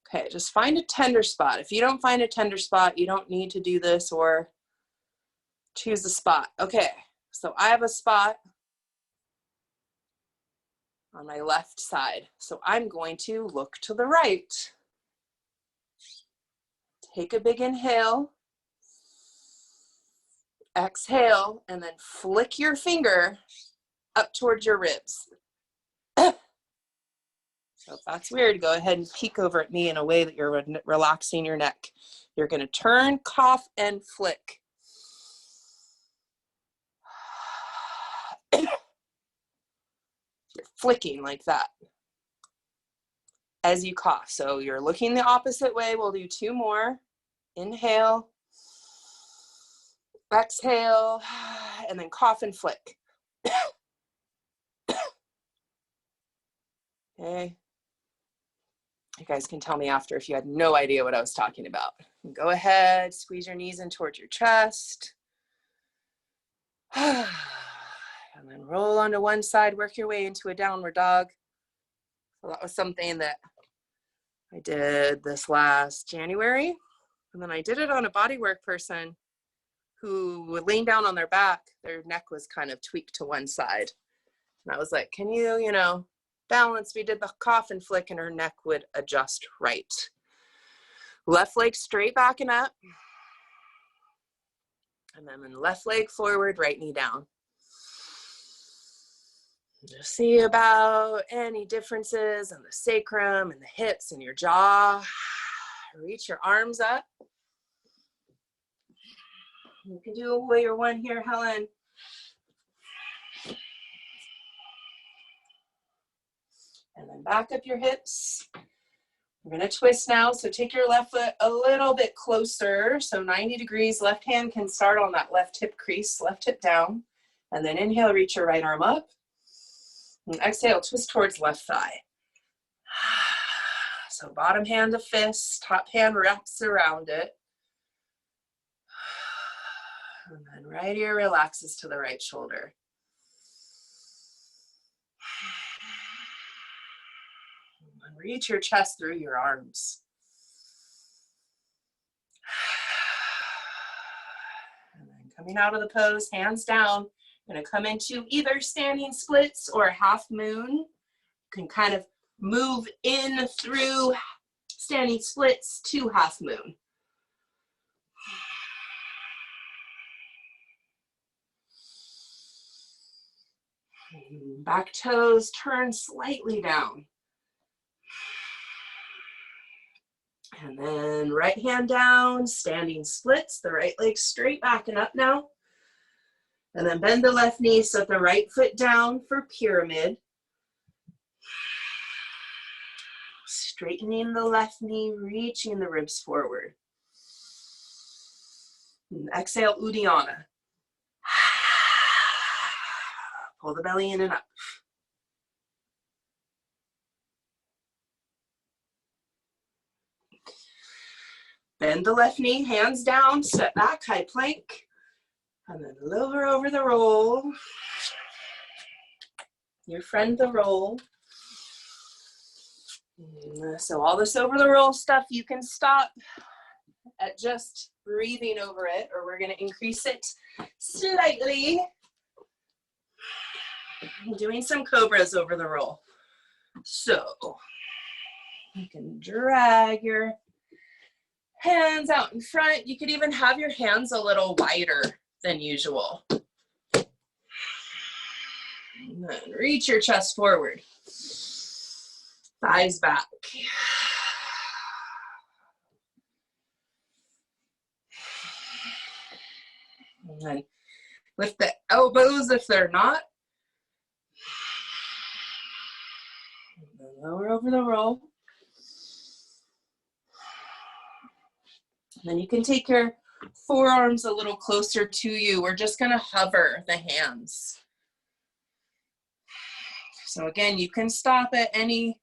[SPEAKER 1] okay, just find a tender spot. If you don't find a tender spot, you don't need to do this or choose a spot. Okay, so I have a spot on my left side. So I'm going to look to the right. Take a big inhale. Exhale, and then flick your finger up towards your ribs. So if that's weird, go ahead and peek over at me in a way that you're relaxing your neck. You're going to turn, cough, and flick. You're flicking like that as you cough. So you're looking the opposite way. We'll do 2 more. Inhale. Exhale. And then cough and flick. Okay. You guys can tell me after if you had no idea what I was talking about. Go ahead, squeeze your knees in towards your chest. And then roll onto one side, work your way into a downward dog. So that was something that I did this last January. And then I did it on a bodywork person who laying down on their back, their neck was kind of tweaked to one side. And I was like, can you, balance? We did the cough and flick and her neck would adjust right. Left leg straight back and up. And then left leg forward, right knee down. Just see about any differences in the sacrum and the hips and your jaw. Reach your arms up. You can do a warrior one here, Helen. And then back up your hips. We're going to twist now. So take your left foot a little bit closer. So 90 degrees. Left hand can start on that left hip crease, left hip down. And then inhale, reach your right arm up. And exhale, twist towards left thigh. So bottom hand to fist, top hand wraps around it. And then right ear relaxes to the right shoulder. And reach your chest through your arms. And then coming out of the pose, hands down. I'm going to come into either standing splits or half moon. You can kind of move in through standing splits to half moon. Back toes turn slightly down. And then right hand down, standing splits, the right leg straight back and up now. And then bend the left knee, set the right foot down for pyramid. Straightening the left knee, reaching the ribs forward. And exhale, Uddiyana. Pull the belly in and up. Bend the left knee, hands down, step back, high plank. And then lower over the roll. Your friend the roll. So all this over the roll stuff, you can stop at just breathing over it, or we're going to increase it slightly. Doing some cobras over the roll. So you can drag your hands out in front. You could even have your hands a little wider than usual. And then reach your chest forward. Thighs back. And then lift the elbows if they're not. And then lower over the roll. And then you can take your forearms a little closer to you. We're just going to hover the hands. So again, you can stop at any, you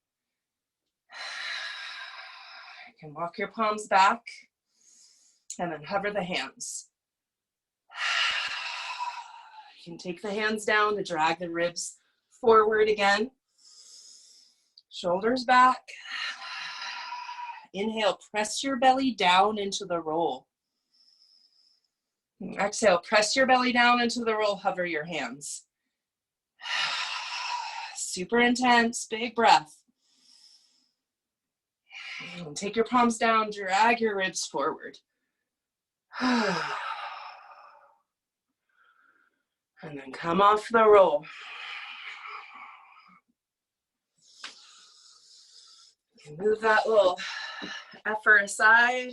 [SPEAKER 1] can walk your palms back and then hover the hands. You can take the hands down to drag the ribs forward again. Shoulders back. Inhale, press your belly down into the roll. And exhale, press your belly down into the roll, hover your hands. Super intense, big breath. And take your palms down, drag your ribs forward. And then come off the roll. You can move that little effort aside.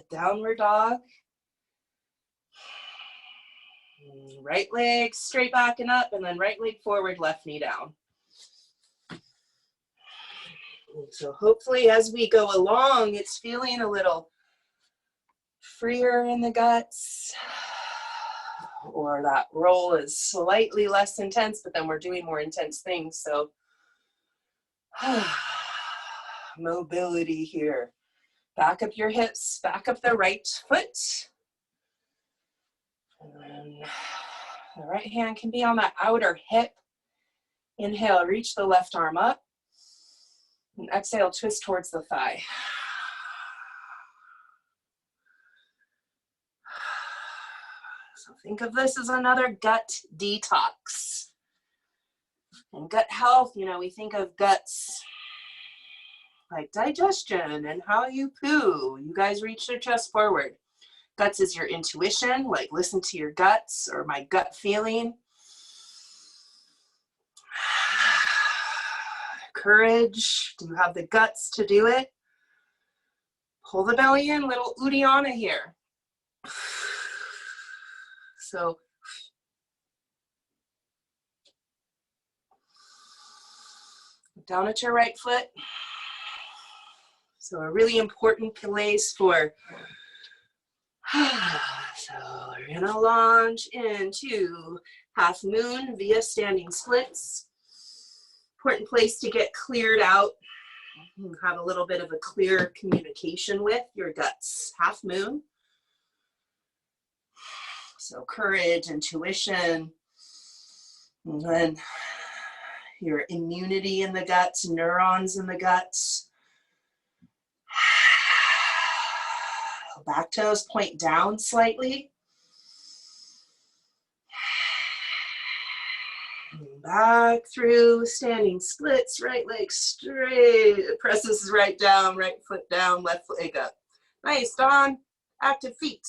[SPEAKER 1] Downward dog. Right leg straight back and up, and then right leg forward, left knee down. So hopefully as we go along, it's feeling a little freer in the guts, or that roll is slightly less intense, but then we're doing more intense things. So mobility here. Back up your hips, back up the right foot. And then the right hand can be on that outer hip. Inhale, reach the left arm up. And exhale, twist towards the thigh. So think of this as another gut detox. And gut health, you know, we think of guts like digestion and how you poo. You guys reach your chest forward. Guts is your intuition, like listen to your guts or my gut feeling. Courage, do you have the guts to do it? Pull the belly in, little Uddiyana here. So down at your right foot. So a really important place for, so we're gonna launch into half moon via standing splits. Important place to get cleared out and have a little bit of a clear communication with your guts. Half moon. So courage, intuition, and then your immunity in the guts, neurons in the guts. Back toes point down slightly. Back through standing splits, right leg straight, presses right down, right foot down, left leg up. Nice, Dawn, active feet.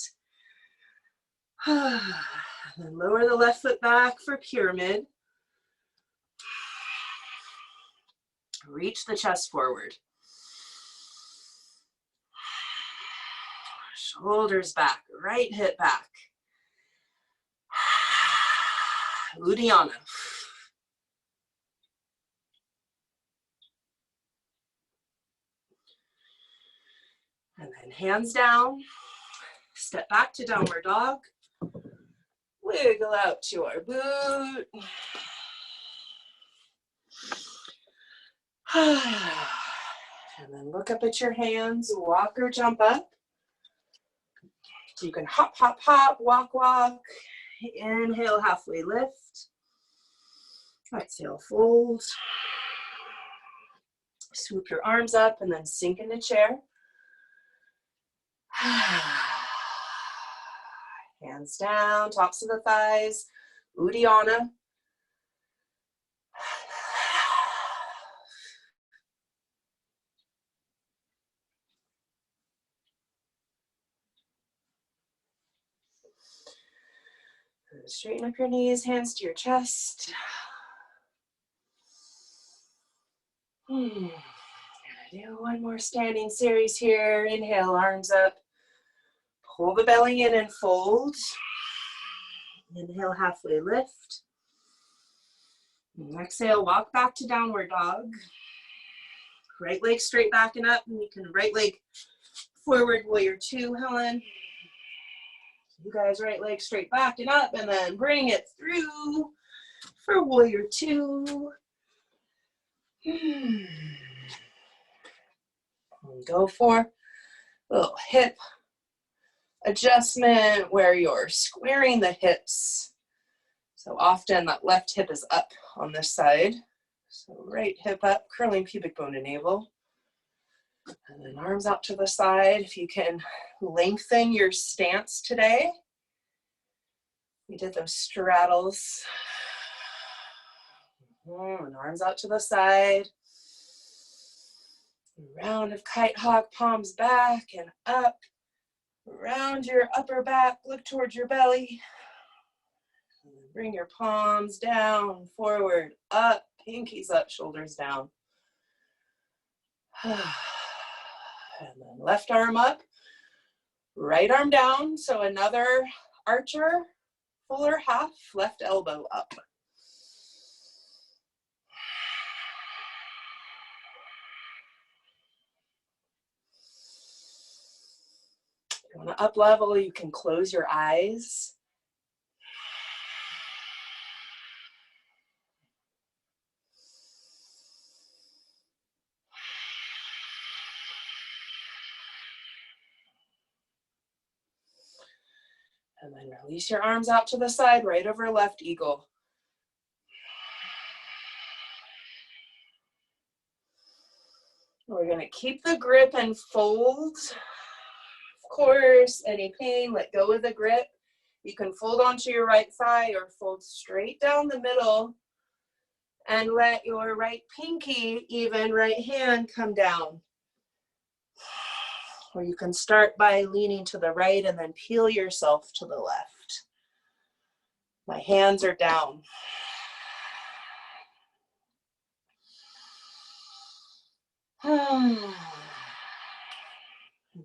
[SPEAKER 1] Then lower the left foot back for pyramid. Reach the chest forward. Shoulders back, right hip back. Uddiyana. And then hands down, step back to downward dog. Wiggle out to our boot. And then look up at your hands, walk or jump up. So you can hop, hop, hop, walk, walk. Inhale, halfway lift. Exhale, fold. Swoop your arms up and then sink into chair. Hands down, tops of the thighs, Uddiyana. Straighten up your knees, hands to your chest. Gonna do one more standing series here. Inhale, arms up. Pull the belly in and fold. Inhale, halfway lift. And exhale, walk back to downward dog. Right leg straight back and up. And you can right leg forward, warrior two, Helen. You guys, right leg straight back and up, and then bring it through for warrior two. And go for a little hip adjustment where you're squaring the hips. So often that left hip is up on this side. So right hip up, curling pubic bone to navel. And then arms out to the side. If you can lengthen your stance today. We did those straddles. And arms out to the side. Round of kite hawk, palms back and up. Round your upper back, look towards your belly. Bring your palms down, forward, up, pinkies up, shoulders down. And then left arm up, right arm down. So another archer, fuller half, left elbow up. If you want to up level, you can close your eyes. And then release your arms out to the side, right over left eagle. We're going to keep the grip and fold. Of course, any pain, let go of the grip. You can fold onto your right thigh or fold straight down the middle and let your right pinky, even right hand, come down. Or you can start by leaning to the right and then peel yourself to the left. My hands are down. And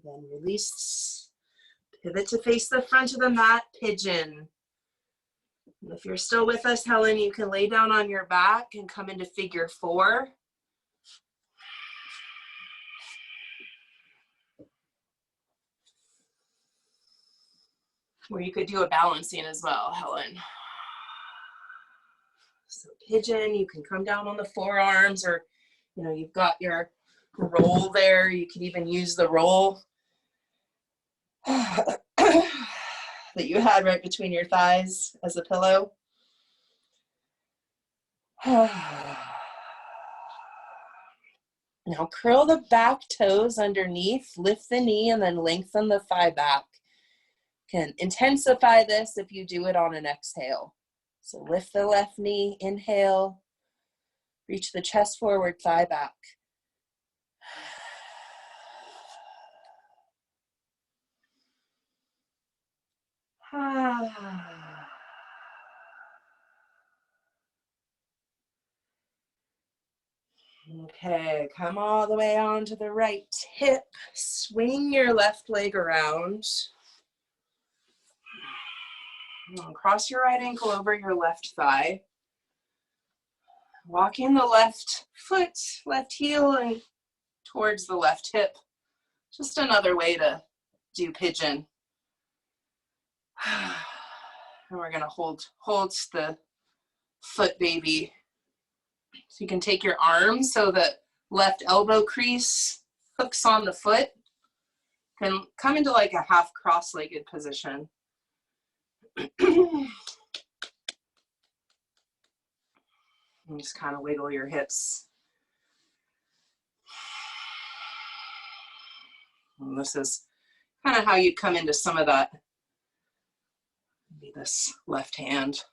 [SPEAKER 1] then release. Pivot to face the front of the mat, pigeon. And if you're still with us, Helen, you can lay down on your back and come into figure four. Or you could do a balancing as well, Helen. So pigeon, you can come down on the forearms, or you've got your roll there. You could even use the roll that you had right between your thighs as a pillow. Now curl the back toes underneath, lift the knee, and then lengthen the thigh back. Can intensify this if you do it on an exhale. So lift the left knee, inhale, reach the chest forward, thigh back. Okay, come all the way onto the right hip. Swing your left leg around. Cross your right ankle over your left thigh. Walking the left foot, left heel, and towards the left hip. Just another way to do pigeon. And we're gonna hold the foot baby. So you can take your arm so that left elbow crease hooks on the foot. Can come into like a half cross-legged position. And just kind of wiggle your hips. And this is kind of how you come into some of that. Maybe this left hand.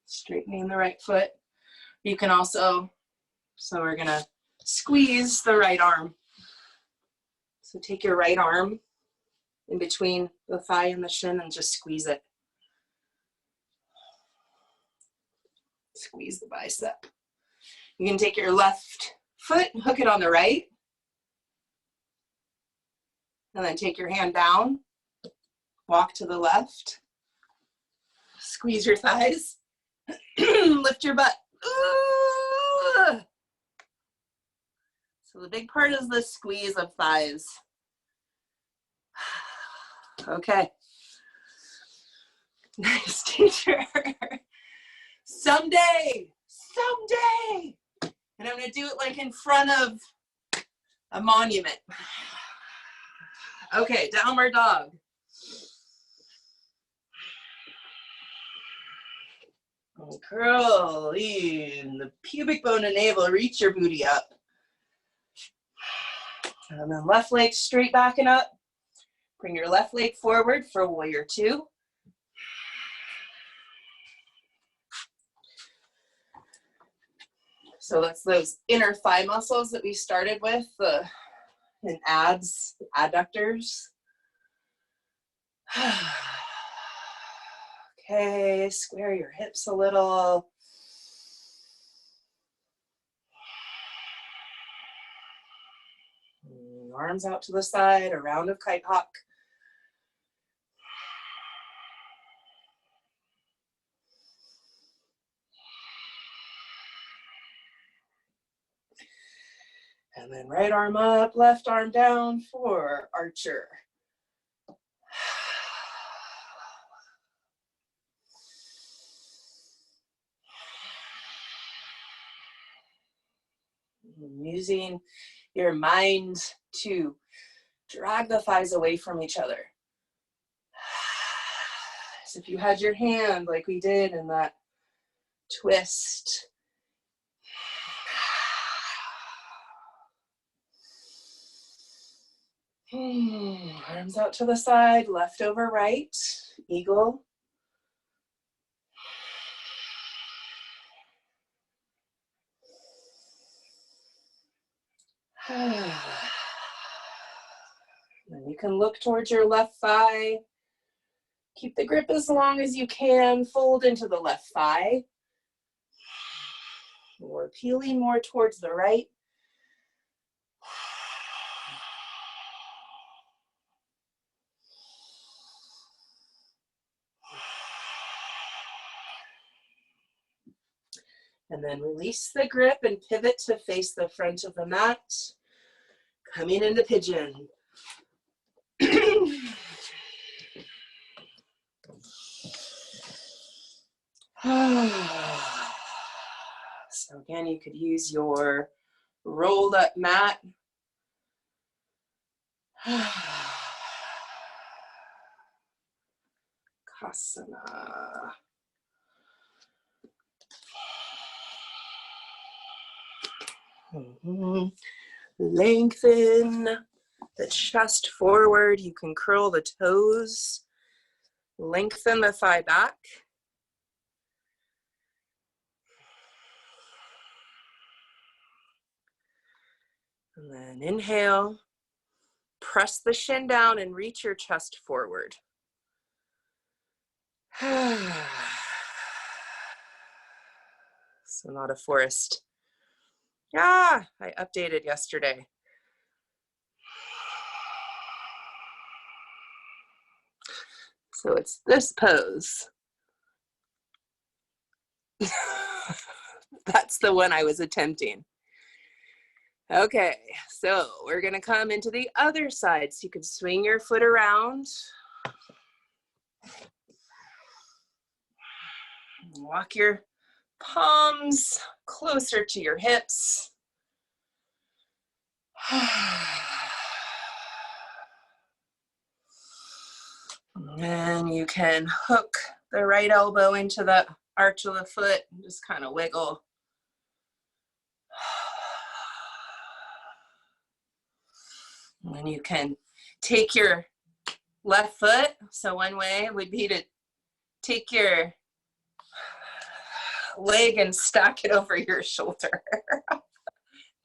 [SPEAKER 1] Straightening the right foot. You can also, so we're gonna squeeze the right arm. So take your right arm in between the thigh and the shin and just squeeze it. Squeeze the bicep. You can take your left foot, hook it on the right, and then take your hand down, walk to the left, squeeze your thighs, lift your butt. Ooh. So the big part is the squeeze of thighs. Okay. Nice, teacher. Someday. And I'm gonna do it like in front of a monument. Okay, downward dog. Curl in the pubic bone and navel, reach your booty up. And then left leg straight back and up. Bring your left leg forward for warrior two. So that's those inner thigh muscles that we started with, in abs, adductors. Okay, square your hips a little. Arms out to the side, a round of kite hawk. And then right arm up, left arm down for archer. Using your mind to drag the thighs away from each other. So if you had your hand like we did in that twist. Arms out to the side, left over right, eagle. Then you can look towards your left thigh. Keep the grip as long as you can. Fold into the left thigh. We're peeling more towards the right. And then release the grip and pivot to face the front of the mat. Coming into pigeon. So again, you could use your rolled up mat. Kasana. Lengthen the chest forward. You can curl the toes. Lengthen the thigh back. And then inhale. Press the shin down and reach your chest forward. So not a forest Yeah, I updated yesterday. So it's this pose. That's the one I was attempting. Okay, so we're gonna come into the other side. So you can swing your foot around. Walk your palms closer to your hips. And you can hook the right elbow into the arch of the foot and just kind of wiggle. And then you can take your left foot. So one way would be to take your leg and stack it over your shoulder.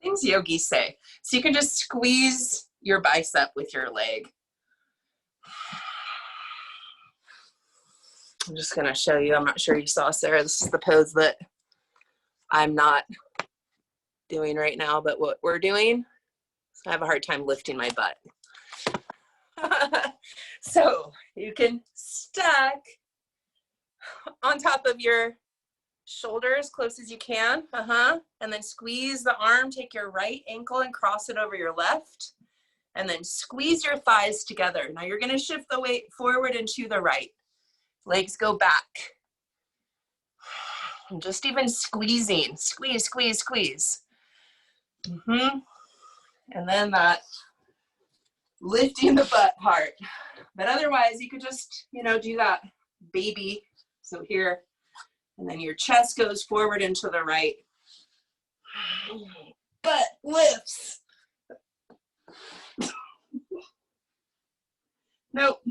[SPEAKER 1] Things yogis say. So you can just squeeze your bicep with your leg. I'm just gonna show you, I'm not sure you saw, Sarah, this is the pose that I'm not doing right now, but what we're doing, I have a hard time lifting my butt. So you can stack on top of your shoulder as close as you can, and then squeeze the arm, take your right ankle and cross it over your left, and then squeeze your thighs together. Now you're gonna shift the weight forward and to the right. Legs go back. And just even squeezing, squeeze, squeeze, squeeze. And then that lifting the butt part. But otherwise you could just, do that baby. So here, and then your chest goes forward and to the right. Butt lifts. Nope,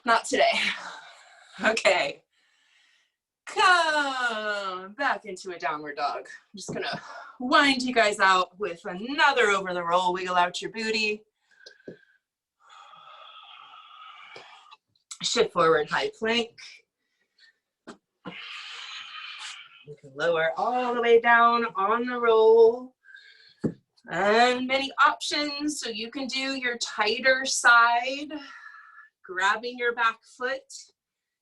[SPEAKER 1] not today. Okay. Come back into a downward dog. I'm just gonna wind you guys out with another over the roll. Wiggle out your booty. Shift forward, high plank. You can lower all the way down on the roll. And many options. So you can do your tighter side, grabbing your back foot.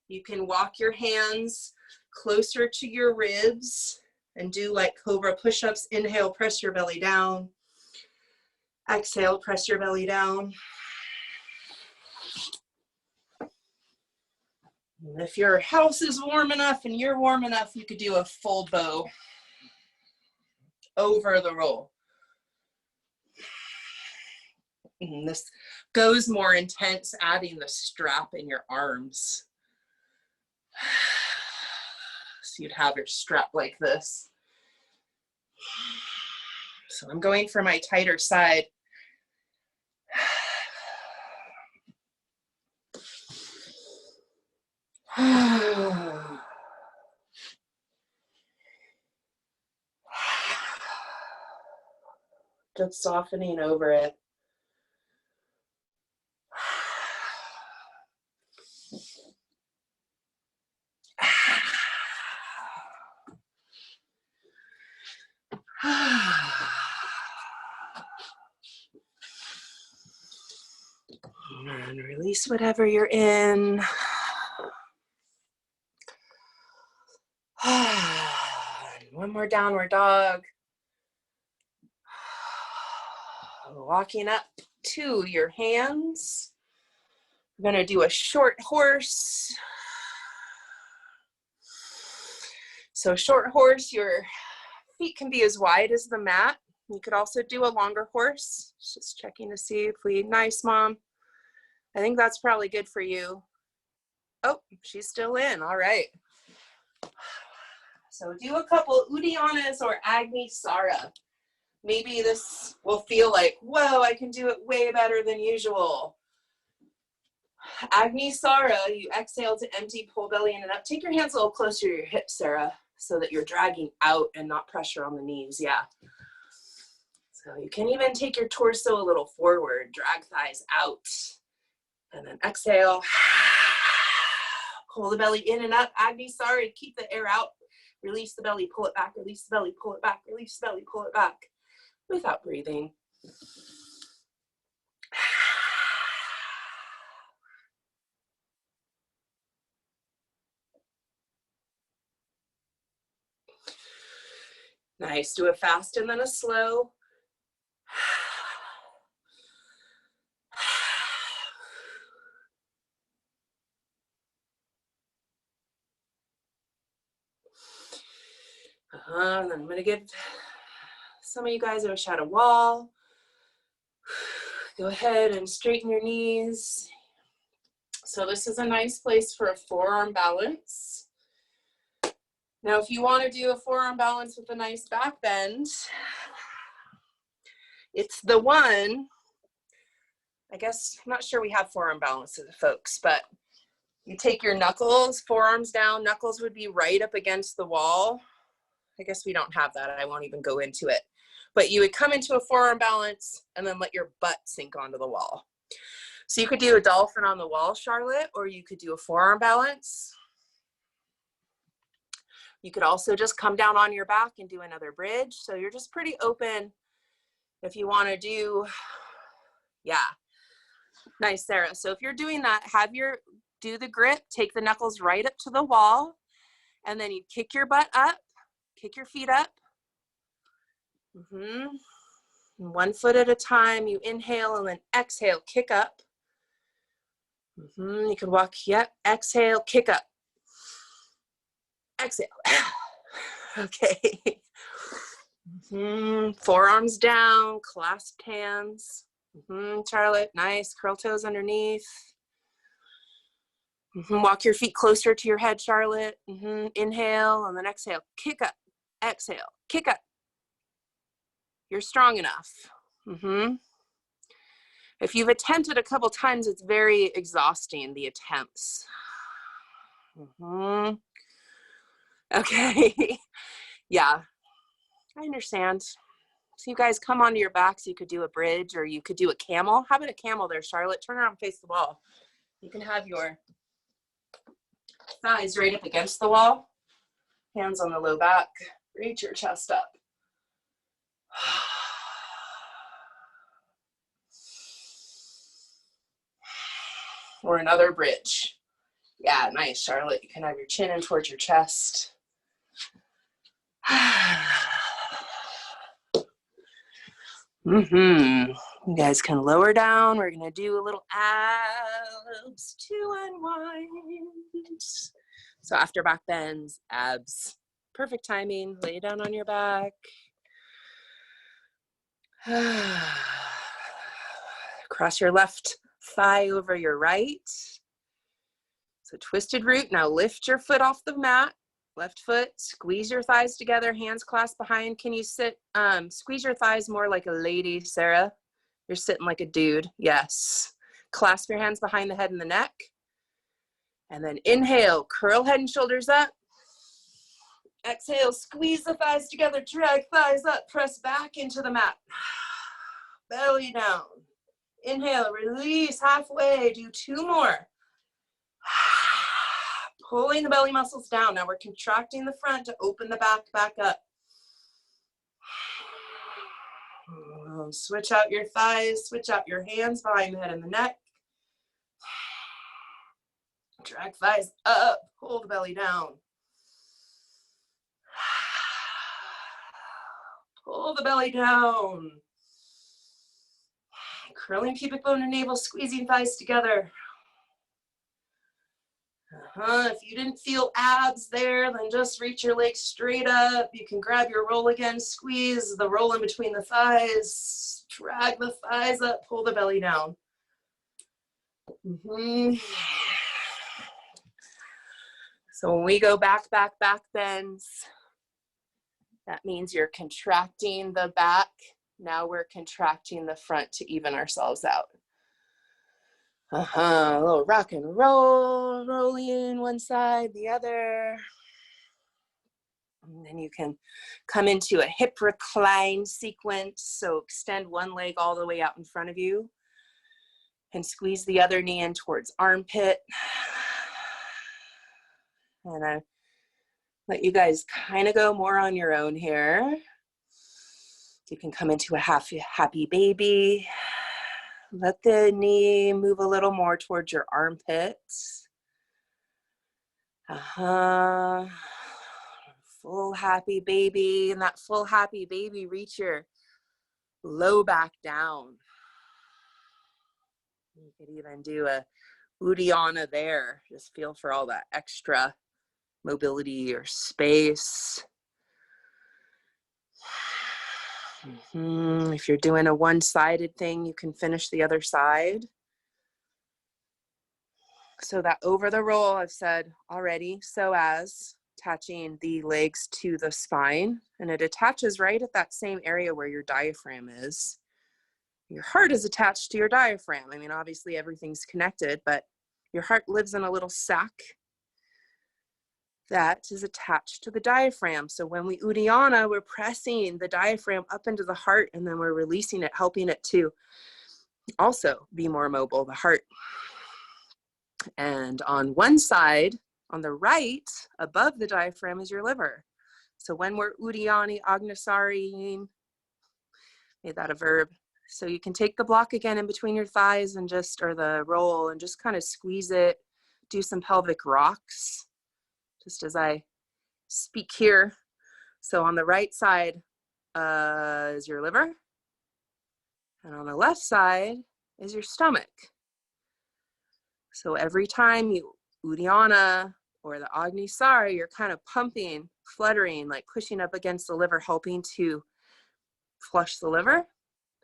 [SPEAKER 1] You can walk your hands closer to your ribs and do like cobra push-ups. Inhale, press your belly down. Exhale, press your belly down. And if your house is warm enough and you're warm enough, you could do a full bow over the roll. And this goes more intense, adding the strap in your arms. So you'd have your strap like this. So I'm going for my tighter side. Just softening over it. And release whatever you're in. One more downward dog. Walking up to your hands. We're going to do a short horse. So short horse, your feet can be as wide as the mat. You could also do a longer horse. Just checking to see if nice, Mom. I think that's probably good for you. Oh, she's still in. All right. So do a couple Udiyanas or Agni Sara. Maybe this will feel like, whoa, I can do it way better than usual. Agni Sara, you exhale to empty, pull belly in and up. Take your hands a little closer to your hips, Sarah, so that you're dragging out and not pressure on the knees. Yeah. So you can even take your torso a little forward, drag thighs out. And then exhale. Pull the belly in and up. Agni Sara, keep the air out. Release the belly, pull it back, release the belly, pull it back, release the belly, pull it back without breathing. Nice. Do a fast and then a slow. And then I'm going to give some of you guys a shot of wall. Go ahead and straighten your knees. So this is a nice place for a forearm balance. Now, if you want to do a forearm balance with a nice back bend, it's the one, I guess, I'm not sure we have forearm balances, folks, but you take your knuckles, forearms down, knuckles would be right up against the wall. I guess we don't have that. I won't even go into it. But you would come into a forearm balance and then let your butt sink onto the wall. So you could do a dolphin on the wall, Charlotte, or you could do a forearm balance. You could also just come down on your back and do another bridge. So you're just pretty open if you want to do, yeah. Nice, Sarah. So if you're doing that, do the grip, take the knuckles right up to the wall, and then you kick your butt up, kick your feet up. One foot at a time, you inhale and then exhale, kick up. You can walk, yep, exhale, kick up. Exhale. Okay. Forearms down, clasped hands. Charlotte, nice. Curl toes underneath. Walk your feet closer to your head, Charlotte. Inhale and then exhale. Kick up. Exhale. Kick up. You're strong enough. If you've attempted a couple times, it's very exhausting, the attempts. Okay. Yeah, I understand. So you guys come onto your backs. You could do a bridge or you could do a camel. How about a camel there, Charlotte? Turn around and face the wall. You can have your thighs right up against the wall. Hands on the low back. Reach your chest up. Or another bridge. Yeah, nice, Charlotte. You can have your chin in towards your chest. You guys can lower down. We're gonna do a little abs to unwind. So after back bends, abs. Perfect timing. Lay down on your back. Cross your left thigh over your right. So twisted root. Now lift your foot off the mat. Left foot, squeeze your thighs together, hands clasped behind. Can you sit, squeeze your thighs more like a lady, Sarah? You're sitting like a dude, yes. Clasp your hands behind the head and the neck. And then inhale, curl head and shoulders up. Exhale, squeeze the thighs together, drag thighs up, press back into the mat. Belly down. Inhale, release halfway, do 2 more. Pulling the belly muscles down. Now we're contracting the front to open the back up. Switch out your thighs, switch out your hands behind the head and the neck. Drag thighs up, pull the belly down. Pull the belly down. Curling pubic bone and navel, squeezing thighs together. If you didn't feel abs there, then just reach your legs straight up. You can grab your roll again, squeeze the roll in between the thighs, drag the thighs up, pull the belly down. So when we go back bends, that means you're contracting the back. Now we're contracting the front to even ourselves out. A little rock and roll, rolling one side, the other. And then you can come into a hip recline sequence. So extend one leg all the way out in front of you and squeeze the other knee in towards armpit. And a Let you guys kind of go more on your own here. You can come into a happy baby. Let the knee move a little more towards your armpits. Full happy baby. And that full happy baby, reach your low back down. You could even do a Uddiyana there. Just feel for all that extra mobility or space. If you're doing a one-sided thing, you can finish the other side. So that over the roll, I've said already, so as attaching the legs to the spine, and it attaches right at that same area where your diaphragm is. Your heart is attached to your diaphragm. I mean, obviously everything's connected, but your heart lives in a little sac that is attached to the diaphragm. So when we Uddiyana, we're pressing the diaphragm up into the heart, and then we're releasing it, helping it to also be more mobile, the heart. And on one side, on the right, above the diaphragm is your liver. So when we're Uddiyani, Agnasari, made that a verb. So you can take the block again in between your thighs and just, or the roll, and just kind of squeeze it, do some pelvic rocks, just as I speak here. So on the right side is your liver, and on the left side is your stomach. So every time you Uddiyana or the Agnisara, you're kind of pumping, fluttering, like pushing up against the liver, helping to flush the liver,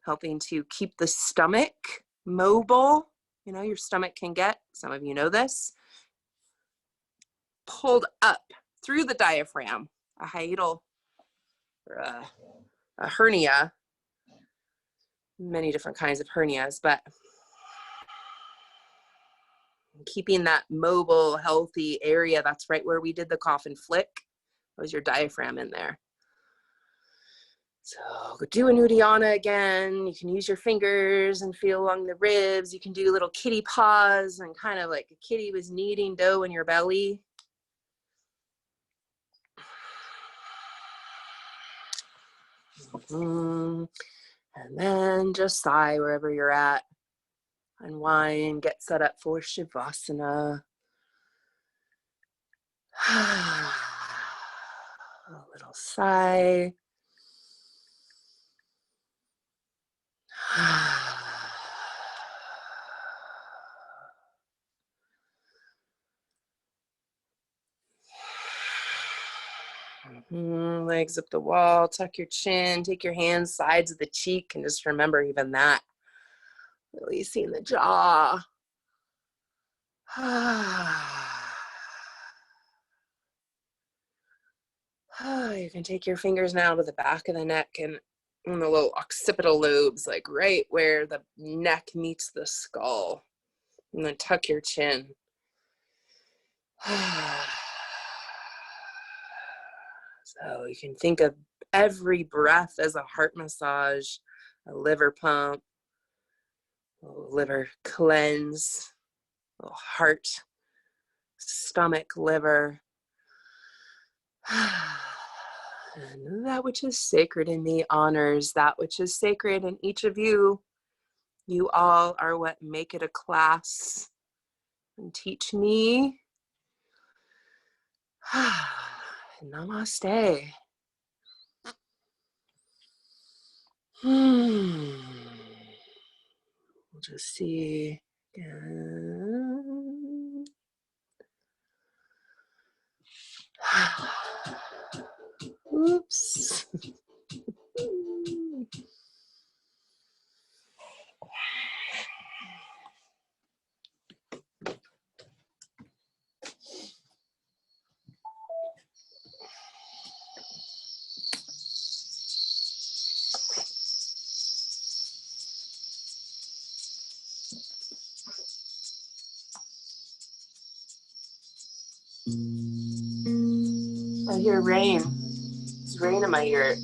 [SPEAKER 1] helping to keep the stomach mobile. You know, your stomach can get, some of you know this, pulled up through the diaphragm, a hiatal or a hernia, many different kinds of hernias, but keeping that mobile, healthy area, that's right where we did the cough and flick, was your diaphragm in there. So go do an Uddiyana again. You can use your fingers and feel along the ribs. You can do little kitty paws and kind of like a kitty was kneading dough in your belly. And then just sigh wherever you're at. Unwind, get set up for Shavasana. A little sigh. Legs up the wall, tuck your chin, take your hands sides of the cheek, and just remember even that. Releasing the jaw. You can take your fingers now to the back of the neck and in the little occipital lobes, like right where the neck meets the skull. And then tuck your chin. So you can think of every breath as a heart massage, a liver pump, a liver cleanse, a heart, stomach, liver. And that which is sacred in me honors that which is sacred in each of you. You all are what make it a class and teach me. Namaste. We'll just see again. Oops. I hear rain. There's rain in my ear.